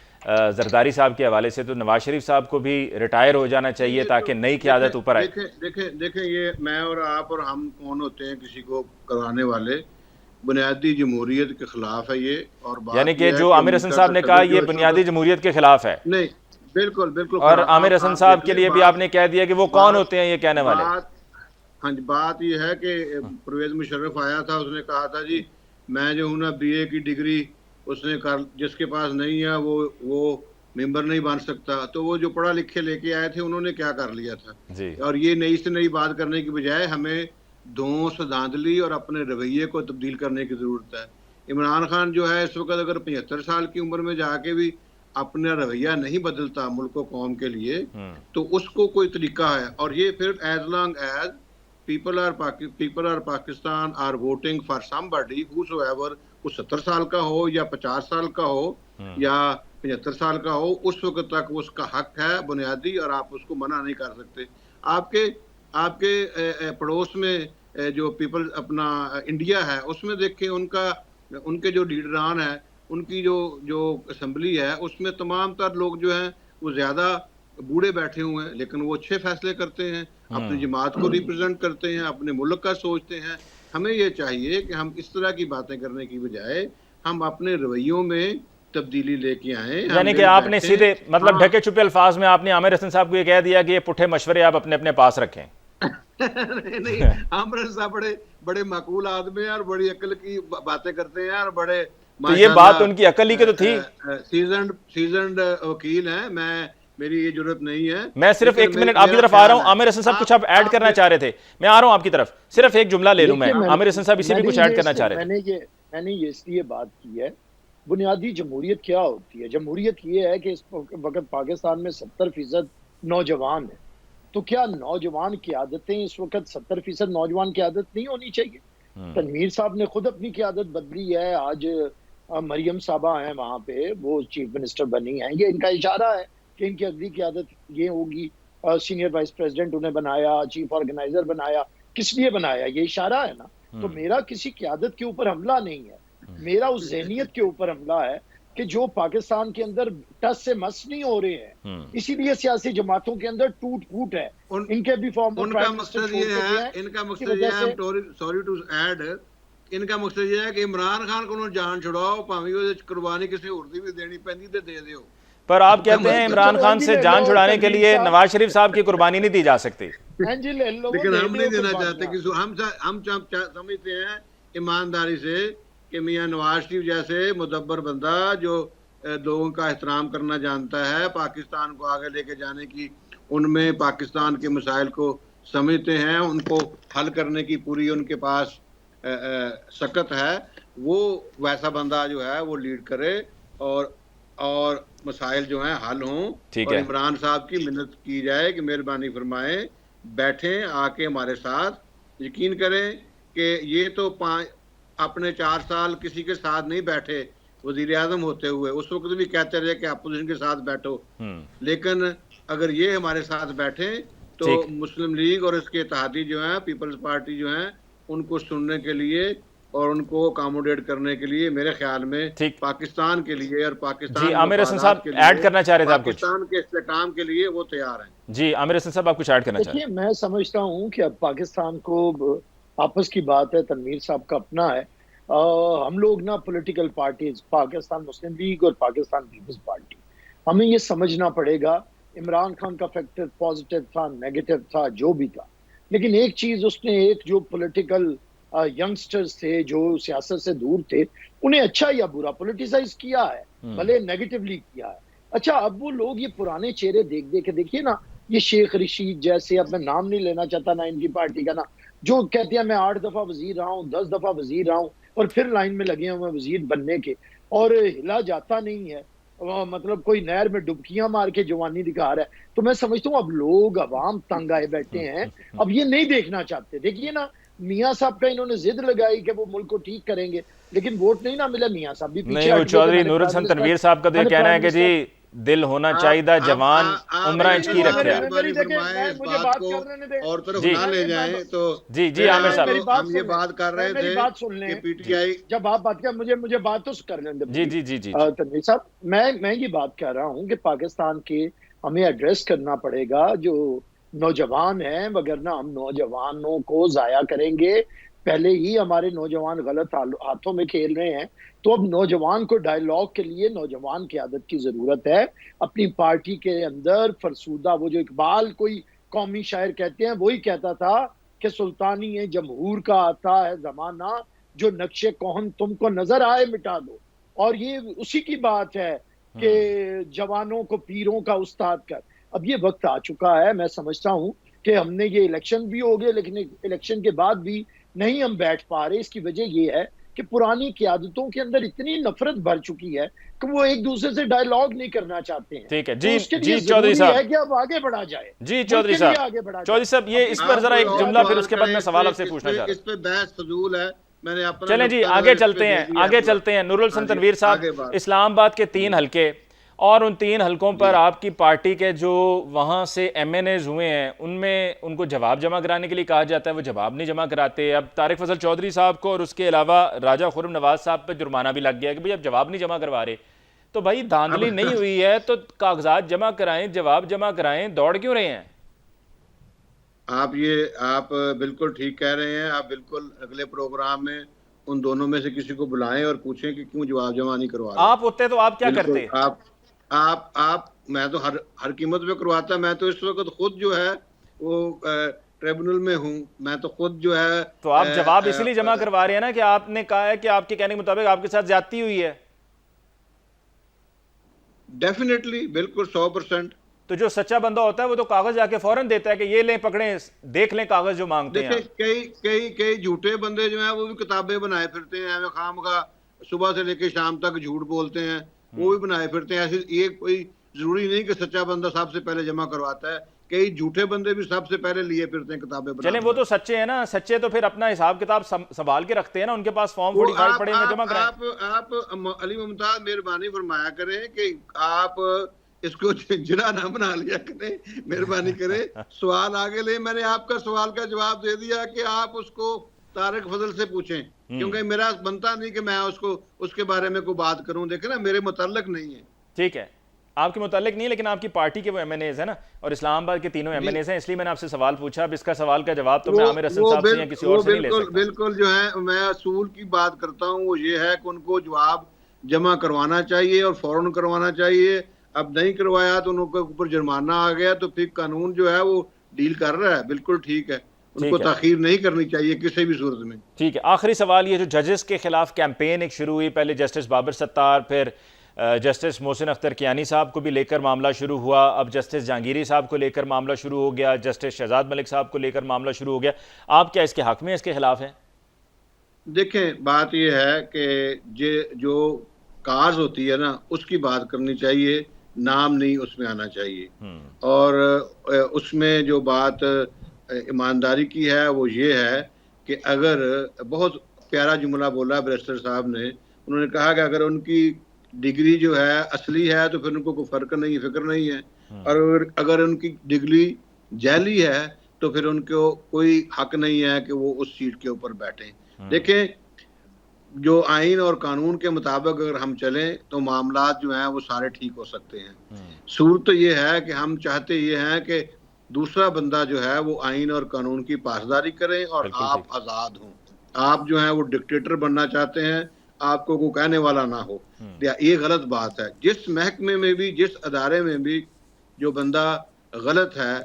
Speaker 1: जरदारी साहब के हवाले से, तो नवाज शरीफ साहब को भी रिटायर हो जाना चाहिए ताकि नई क़यादत ऊपर आए।
Speaker 4: देखें ये मैं और आप और हम कौन होते हैं किसी को करवाने वाले? बुनियादी जमहूरियत के खिलाफ है ये। और बात
Speaker 1: यानी कि जो आमिर हसन साहब ने कहा ये बुनियादी जमहूरियत के खिलाफ है।
Speaker 4: नहीं, बिल्कुल बिल्कुल।
Speaker 1: और आमिर हसन साहब के लिए भी आपने कह दिया कि वो कौन होते हैं ये कहने वाले।
Speaker 4: हाँ जी, बात ये है कि परवेज मुशर्रफ आया था, उसने कहा था जी मैं जो हूँ ना BA की डिग्री उसने कर, जिसके पास नहीं है वो मेंबर नहीं बन सकता। तो वो जो पढ़ा लिखे लेके आए थे उन्होंने क्या कर लिया था
Speaker 1: जी।
Speaker 4: और ये नई से नई बात करने की बजाय हमें धौंस धांधली और अपने रवैये को तब्दील करने की जरूरत है। इमरान खान जो है इस वक्त अगर 75 साल की उम्र में जाके भी अपना रवैया नहीं बदलता मुल्क और कौम के लिए, तो उसको कोई तरीका है। और ये फिर as long as people are Pakistan are voting for somebody whosoever, वो 70 साल का हो या 50 साल का हो या 75 साल का हो, उस वक्त तक उसका हक है बुनियादी और आप उसको मना नहीं कर सकते। आपके पड़ोस में जो पीपल अपना इंडिया है उसमें देखें उनके जो लीडरान है, उनकी जो असेंबली है उसमें तमाम तर लोग जो हैं वो ज्यादा बूढ़े बैठे हुए हैं, लेकिन वो अच्छे फैसले करते हैं, अपनी जमात को रिप्रेजेंट करते हैं, अपने मुल्क का सोचते हैं। हमें ये चाहिए कि हम इस तरह की बातें करने की बजाय हम अपने रवैयों में तब्दीली लेके आए।
Speaker 1: यानी कि आपने सीधे मतलब ढके छुपे अल्फाज में आपने आमिर हसन साहब को ये कह दिया कि ये पुट्ठे मशवरे आप अपने अपने पास रखें।
Speaker 4: नहीं, आमिर हसन साहब बड़े माकूल आदमी हैं और बड़ी अक्ल की बातें करते हैं और बड़े,
Speaker 1: तो ये बात उनकी अक्ल ही के तो थी।
Speaker 4: सीजन्ड वकील हैं। मेरी ये जरूरत नहीं है।
Speaker 1: मैं सिर्फ एक मिनट आपकी तरफ आ रहा हूं। आमिर हसन साहब कुछ आप ऐड करना चाह रहे थे, मैं आ रहा हूं आपकी तरफ, सिर्फ एक जुमला ले लूं मैं। आमिर हसन साहब इसी भी कुछ ऐड करना चाह रहे थे।
Speaker 3: मैंने ये इसलिए बात की है, बुनियादी जमहूरियत क्या होती है? जमहूरियत ये है कि इस वक्त पाकिस्तान में 70% नौजवान है। तो क्या नौजवान की आदतें इस वक्त 70% नौजवान की आदत नहीं होनी चाहिए? तनवीर साहब ने खुद अपनी क़यादत बदली है। आज मरियम साहबा हैं वहां पे, वो चीफ मिनिस्टर बनी हैं। ये इनका इशारा है कि इनकी अगली क़यादत ये होगी। सीनियर वाइस प्रेसिडेंट उन्हें बनाया, चीफ ऑर्गेनाइजर बनाया, किस लिए बनाया? ये इशारा है ना। तो मेरा किसी क़यादत के ऊपर हमला नहीं है, मेरा उस ज़हनियत के ऊपर हमला है कि जो पाकिस्तान के अंदर टस से मस नहीं हो रहे हैं, इसीलिए सियासी जमातों के अंदर टूट फूट है। इनके भी फॉर्म
Speaker 4: उनका मकसद ये है, इनका मकसद ये है, सॉरी टू ऐड, इनका मकसद ये है कि इमरान खान को जान छुड़ाओ, भावें कुर्बानी किसी और दी भी देनी पैंदी ते दे दियो।
Speaker 1: पर आप कहते हैं इमरान खान से जान छुड़ाने के लिए नवाज शरीफ साहब की कुर्बानी नहीं दी जा सकती।
Speaker 4: लेकिन हम नहीं देना चाहते कि हम समझते हैं ईमानदारी से कि मियां नवाज शरीफ जैसे मुदब्बर बंदा जो लोगों का एहतराम करना जानता है, पाकिस्तान को आगे लेके जाने की, उनमें पाकिस्तान के मसाइल को समझते हैं, उनको हल करने की पूरी उनके पास सकत है, वो वैसा बंदा जो है वो लीड करे और मसाइल जो हैं हल हों। और इमरान साहब की मिन्नत की जाए कि मेहरबानी फरमाएं, बैठें आके हमारे साथ। यकीन करें कि ये तो अपने 4 साल किसी के साथ नहीं बैठे वजीर आजम होते हुए, उस वक्त भी कहते रहे कि अपोजिशन के साथ बैठो, लेकिन अगर ये हमारे साथ बैठे तो मुस्लिम लीग और इसके इत्तेहादी जो है, पीपल्स पार्टी जो है, उनको सुनने के लिए और उनको अकोमोडेट करने के लिए मेरे ख्याल में पाकिस्तान के लिए और पाकिस्तान
Speaker 1: जी आमिर हसन साहब ऐड करना चाह रहे थे आप कुछ?
Speaker 4: पाकिस्तान के इस्तेकाम के लिए वो तैयार हैं।
Speaker 1: जी आमिर हसन साहब आप कुछ ऐड करना चाह रहे हैं?
Speaker 3: मैं समझता हूँ कि अब पाकिस्तान को आपस की बात है, तनवीर साहब का अपना है। हम लोग ना पॉलिटिकल पार्टीज, पाकिस्तान मुस्लिम लीग और पाकिस्तान पीपल्स पार्टी, हमें ये समझना पड़ेगा इमरान खान का फैक्टर पॉजिटिव था, नेगेटिव था, जो भी था, लेकिन एक चीज उसने, एक जो पॉलिटिकल यंगस्टर्स थे जो सियासत से दूर थे, उन्हें अच्छा या बुरा पॉलिटिसाइज किया है, भले नेगेटिवली किया है। अच्छा, अब वो लोग ये पुराने चेहरे देख देख के, देखिए ना, ये शेख रशीद जैसे, अब मैं नाम नहीं लेना चाहता ना इनकी पार्टी का ना, जो कहते हैं मैं 8 दफा वजीर रहा हूँ, 10 दफा वजीर रहा हूँ, और फिर लाइन में लगे हुए वजीर बनने के, और हिला जाता नहीं है। मतलब कोई नहर में डुबकियां मार के जवानी दिखा रहा है। तो मैं समझता हूँ अब लोग अवाम तंग आए बैठे हैं, अब ये नहीं देखना चाहते। देखिए ना, मियाँ साहब का इन्होंने जिद लगाई कि वो मुल्क को ठीक करेंगे, लेकिन वोट नहीं ना मिला, मियाँ साहब भी पीछे
Speaker 1: नहीं, वो
Speaker 3: हट गए।
Speaker 1: चौधरी नूर हसन तनवीर साहब का तो ये कहना है कि जी दिल होना चाहिए, जवान उम्र
Speaker 3: नहीं
Speaker 1: इंच
Speaker 3: नहीं
Speaker 1: की
Speaker 3: नहीं,
Speaker 1: रखे।
Speaker 3: मेरी देखें,
Speaker 4: फरमाएं इस
Speaker 3: मुझे
Speaker 4: बात
Speaker 3: बात
Speaker 4: को
Speaker 3: करने दें
Speaker 4: और तरफ
Speaker 1: जी
Speaker 4: ना ले जाएं। तो
Speaker 1: जी आमिर साहब,
Speaker 3: मेरी बात
Speaker 4: हम ये
Speaker 3: सुन
Speaker 4: बात
Speaker 3: लें,
Speaker 4: कर रहे
Speaker 3: मेरी
Speaker 4: थे
Speaker 3: बात सुन
Speaker 4: कि
Speaker 3: लें।
Speaker 4: पीटीआई
Speaker 3: जब आप बात कर, मुझे बात तो कर लें
Speaker 1: जी
Speaker 3: पूरी।
Speaker 1: जी जी जी जी
Speaker 3: तनवीर साहब, मैं ये बात कह रहा हूँ कि पाकिस्तान के हमें एड्रेस करना पड़ेगा जो नौजवान हैं, वगरना हम नौजवानों को जाया करेंगे। पहले ही हमारे नौजवान गलत हाथों में खेल रहे हैं, तो अब नौजवान को डायलॉग के लिए नौजवान क़यादत की जरूरत है। अपनी पार्टी के अंदर फरसूदा, वो जो इकबाल कोई कौमी शायर कहते हैं, वही कहता था कि सुल्तानी जमहूर का आता है जमाना, जो नक्शे कौहन तुमको नजर आए मिटा दो। और ये उसी की बात है कि जवानों को पीरों का उस्ताद कर। अब ये वक्त आ चुका है, मैं समझता हूं कि हमने ये इलेक्शन भी हो गए, लेकिन इलेक्शन के बाद भी नहीं हम बैठ पा रहे। इसकी वजह ये है कि पुरानी क़यादतों के अंदर इतनी नफरत भर चुकी है कि वो एक दूसरे से डायलॉग नहीं करना चाहते हैं।
Speaker 1: ठीक है
Speaker 3: तो
Speaker 1: जी
Speaker 3: उसके
Speaker 1: जी
Speaker 3: लिए
Speaker 1: चौधरी
Speaker 3: जरूरी है
Speaker 1: साहब,
Speaker 3: कि अब आगे बढ़ा जाए,
Speaker 1: जी
Speaker 3: मुल्क
Speaker 1: चौधरी
Speaker 3: के लिए
Speaker 1: साहब,
Speaker 3: आगे बढ़ा
Speaker 1: चौधरी
Speaker 3: जाए।
Speaker 1: साहब ये
Speaker 3: अब
Speaker 1: इस
Speaker 3: इस
Speaker 1: पर
Speaker 3: बात
Speaker 1: जरा
Speaker 3: को
Speaker 1: एक
Speaker 3: और
Speaker 1: जुमला, फिर
Speaker 3: आगे
Speaker 1: उसके बाद मैं
Speaker 4: इस
Speaker 1: सवाल
Speaker 4: पे
Speaker 1: आपसे पूछना चाह
Speaker 4: इस
Speaker 1: रहा
Speaker 4: पे बहस फजूल है। मैंने
Speaker 1: हूं।
Speaker 4: अपना
Speaker 1: चलें जी
Speaker 4: नुक्ता
Speaker 1: आगे
Speaker 4: इस पे
Speaker 1: चलते
Speaker 4: दे
Speaker 1: हैं,
Speaker 4: दिया
Speaker 1: आगे
Speaker 4: है।
Speaker 1: चलते हैं। नूरुल
Speaker 4: हाँ
Speaker 1: हसन
Speaker 4: जी,
Speaker 1: तनवीर साहब,
Speaker 4: आगे बात
Speaker 1: इस्लामाबाद के 3 हलके और उन 3 हलकों
Speaker 4: जी।
Speaker 1: पर आपकी पार्टी के जो वहाँ से एमएनएज हुए हैं, उनमें उनको जवाब जमा कराने के लिए कहा जाता है, वो जवाब नहीं जमा कराते। अब तारिक फजल चौधरी साहब को और उसके अलावा राजा खुर्रम नवाज साहब पर जुर्माना भी लग गया कि भाई अब जवाब नहीं जमा करवा रहे। तो भाई धांधली
Speaker 4: अब
Speaker 1: नहीं हुई है तो कागजात जमा कराएं, जवाब जमा कराएं, दौड़ क्यों रहे हैं?
Speaker 4: आप बिल्कुल ठीक कह रहे हैं। आप बिल्कुल अगले प्रोग्राम में उन दोनों में से किसी को बुलाएं और पूछें कि क्यों जवाब जमा नहीं करवा रहे।
Speaker 1: आप होते तो आप क्या
Speaker 4: बिल्कुल।
Speaker 1: करते?
Speaker 4: आप मैं तो हर कीमत पे करवाता। मैं तो इस वक्त खुद जो है वो ट्रिब्यूनल में हूँ। मैं तो खुद जो है
Speaker 1: तो आप जवाब इसलिए जमा करवा रहे हैं ना कि आपने कहा है कि आपके कहने के मुताबिक आपके साथ ज्यादती हुई है।
Speaker 4: डेफिनेटली, बिल्कुल 100%।
Speaker 1: तो जो सच्चा बंदा होता है वो तो कागज जाके फौरन देता है कि ये लें, पकड़ें, देख लें कागज जो मांगते हैं
Speaker 4: देखिए,
Speaker 1: आप।
Speaker 4: कई झूठे बंदे जो हैं वो भी किताबें बनाए फिरते हैं। हमें खामखा सुबह से लेकर शाम तक झूठ बोलते हैं, वो भी बनाए फिरते हैं। ऐसे ये कोई जरूरी नहीं कि सच्चा बंदा सबसे पहले जमा करवाता है। कई झूठे बंदे भी सबसे पहले लिए फिरते हैं किताबें
Speaker 1: चलें, वो तो सच्चे हैं ना। सच्चे तो फिर अपना हिसाब किताब संभाल के रखते हैं ना, उनके पास फॉर्म 45 पड़े हैं, जमा कराएं।
Speaker 4: आप अली मुमताज मेहरबानी फरमाया करें कि आप इसको जिना ना बना लिया करें, मेहरबानी करें। सवाल आगे ले। मैंने आपका सवाल का जवाब दे दिया कि आप उसको तारिक फजल से पूछें, क्योंकि मेरा बनता नहीं कि मैं उसको उसके बारे में कोई बात करूं। देखे ना, मेरे मुतल्लिक नहीं है।
Speaker 1: ठीक है, आपके मुतालिक नहीं, लेकिन आपकी पार्टी के वो एमएनएज है ना, और इस्लामाबाद के तीनों एमएनएज हैं, इसलिए मैंने आपसे सवाल पूछा। अब इसका सवाल का जवाब तो मैं आमिर हसन साहब से या किसी और से नहीं ले सकता।
Speaker 4: बिल्कुल जो है मैं असूल की बात करता हूँ, वो ये है कि उनको जवाब जमा करवाना चाहिए और फौरन करवाना चाहिए। अब नहीं करवाया तो उनके ऊपर जुर्माना आ गया, तो फिर कानून जो है वो डील कर रहा है। बिल्कुल ठीक है, उनको ताखीर नहीं करनी चाहिए किसी भी सूरत में।
Speaker 1: ठीक है, आखिरी सवाल ये, जो जजेस के खिलाफ कैंपेन एक शुरू हुई, पहले जस्टिस बाबर सत्तार, फिर जस्टिस मोहसिन अख्तर कियानी साहब को भी लेकर मामला शुरू हुआ, अब जस्टिस जहांगीरी साहब को लेकर मामला शुरू हो गया, जस्टिस शहजाद मलिक साहब को लेकर मामला शुरू हो गया। आप क्या इसके हक में, इसके खिलाफ हैं?
Speaker 4: देखें, बात यह है कि जो काज होती है ना, उसकी बात करनी चाहिए, नाम नहीं उसमें आना चाहिए। और उसमें जो बात ईमानदारी की है वो ये है कि अगर, बहुत प्यारा जुमला बोला बैरिस्टर साहब ने, उन्होंने कहा कि अगर उनकी डिग्री जो है असली है तो फिर उनको कोई फर्क नहीं, फिक्र नहीं है। और अगर उनकी डिग्री जैली है तो फिर उनको कोई हक नहीं है कि वो उस सीट के ऊपर बैठे। देखें, जो आइन और कानून के मुताबिक अगर हम चलें तो मामलात जो हैं वो सारे ठीक हो सकते हैं। सूरत तो ये है कि हम चाहते ये हैं कि दूसरा बंदा जो है वो आइन और कानून की पासदारी करे और आप आज़ाद हों। आप जो हैं वो डिक्टेटर बनना चाहते हैं, आपको कोई कहने वाला ना हो, ये गलत बात है। जिस महकमे में भी, जिस अदारे में भी जो बंदा गलत है,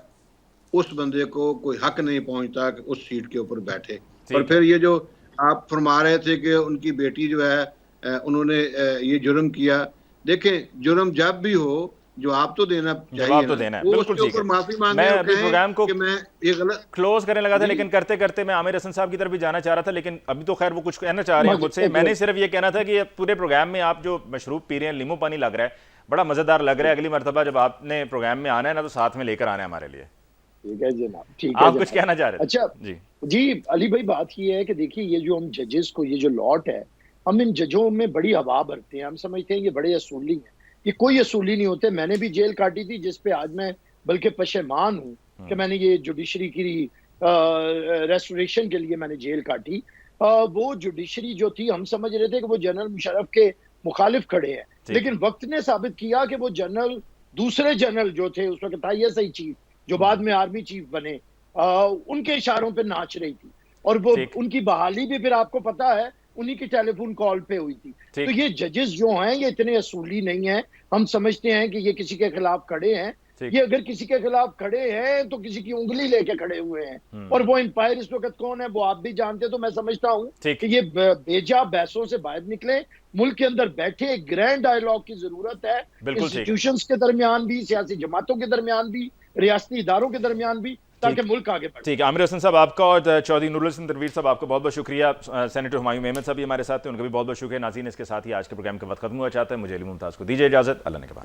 Speaker 4: उस बंदे को कोई हक नहीं पहुंचता कि उस सीट के ऊपर बैठे। और फिर ये जो आप फरमा रहे थे कि उनकी बेटी जो है उन्होंने ये जुर्म किया, देखें, जुर्म जब भी हो जवाब तो देना चाहिए
Speaker 1: जवाब तो
Speaker 4: ना।
Speaker 1: देना है,
Speaker 4: वो
Speaker 1: बिल्कुल
Speaker 4: उसके
Speaker 1: ठीक है।
Speaker 4: ऊपर माफी मांगे
Speaker 1: मैं
Speaker 4: और
Speaker 1: अभी
Speaker 4: कहें
Speaker 1: प्रोग्राम को
Speaker 4: कि मैं ये गलत
Speaker 1: क्लोज करने लगा था,
Speaker 4: जी।
Speaker 1: लेकिन करते करते मैं आमिर हसन साहब की तरफ भी जाना चाह रहा था, लेकिन अभी तो खैर वो कुछ कहना चाह रहे हैं खुद से। मैंने सिर्फ ये कहना था कि पूरे प्रोग्राम में आप जो मशरूब पी रहे हैं, नींबू पानी लग रहा है, बड़ा मजेदार लग रहा है। अगली मरतबा जब आपने प्रोग्राम में आना है ना, तो साथ में लेकर आना है हमारे लिए।
Speaker 3: ठीक है जनाब, ठीक है
Speaker 1: आप कुछ
Speaker 3: जनाब।
Speaker 1: कहना चाह रहे थे?
Speaker 3: अच्छा
Speaker 1: जी
Speaker 3: जी अली भाई, बात ये है कि देखिए ये जो हम जजेस को, ये जो लॉट है, हम इन जजों में बड़ी हवा भरते हैं। हम समझते हैं ये बड़े असूली हैं, ये कोई असूली नहीं होते। मैंने भी जेल काटी थी, जिस पे आज मैं बल्कि पशेमान हूँ कि मैंने ये जुडिशरी की रेस्टोरेशन के लिए मैंने जेल काटी। वो जुडिशरी जो थी, हम समझ रहे थे कि वो जनरल मुशर्रफ के मुखालिफ खड़े हैं, लेकिन वक्त ने साबित किया कि वो जनरल, दूसरे जनरल जो थे उस वक्त ISI चीफ, जो बाद में आर्मी चीफ बने, उनके इशारों पे नाच रही थी। और वो उनकी बहाली भी फिर आपको पता है उन्हीं की टेलीफोन कॉल पे हुई थी। तो ये जजेस जो हैं ये इतने असूली नहीं हैं। हम समझते हैं कि ये किसी के खिलाफ खड़े हैं। ये अगर किसी के खिलाफ खड़े हैं तो किसी की उंगली लेके खड़े हुए हैं। और वो एम्पायर इस वक्त कौन है वो आप भी जानते हैं। तो मैं समझता हूँ कि ये बेजा बहसों से बाहर निकले, मुल्क के अंदर बैठे एक ग्रैंड डायलॉग की जरूरत है, इंस्टीट्यूशंस के दरमियान भी, सियासी जमातों के दरमियान भी, रियासती इदारों के दरमियान भी, ताकि मुल्क आगे बढ़े।
Speaker 1: ठीक है, आमिर हसन साहब आपका और चौधरी नूरुल हसन तनवीर साहब आपका बहुत बहुत शुक्रिया। सेनेटर हुमायूं अहमद साहब भी हमारे साथ थे, उनका भी बहुत बहुत शुक्रिया। नाज़रीन, इसके साथ ही आज के प्रोग्राम का वक्त खत्म हुआ चाहता है। मुझे अली मुमताज़ को दीजिए इजाज़त। अल्लाह ने के बाद।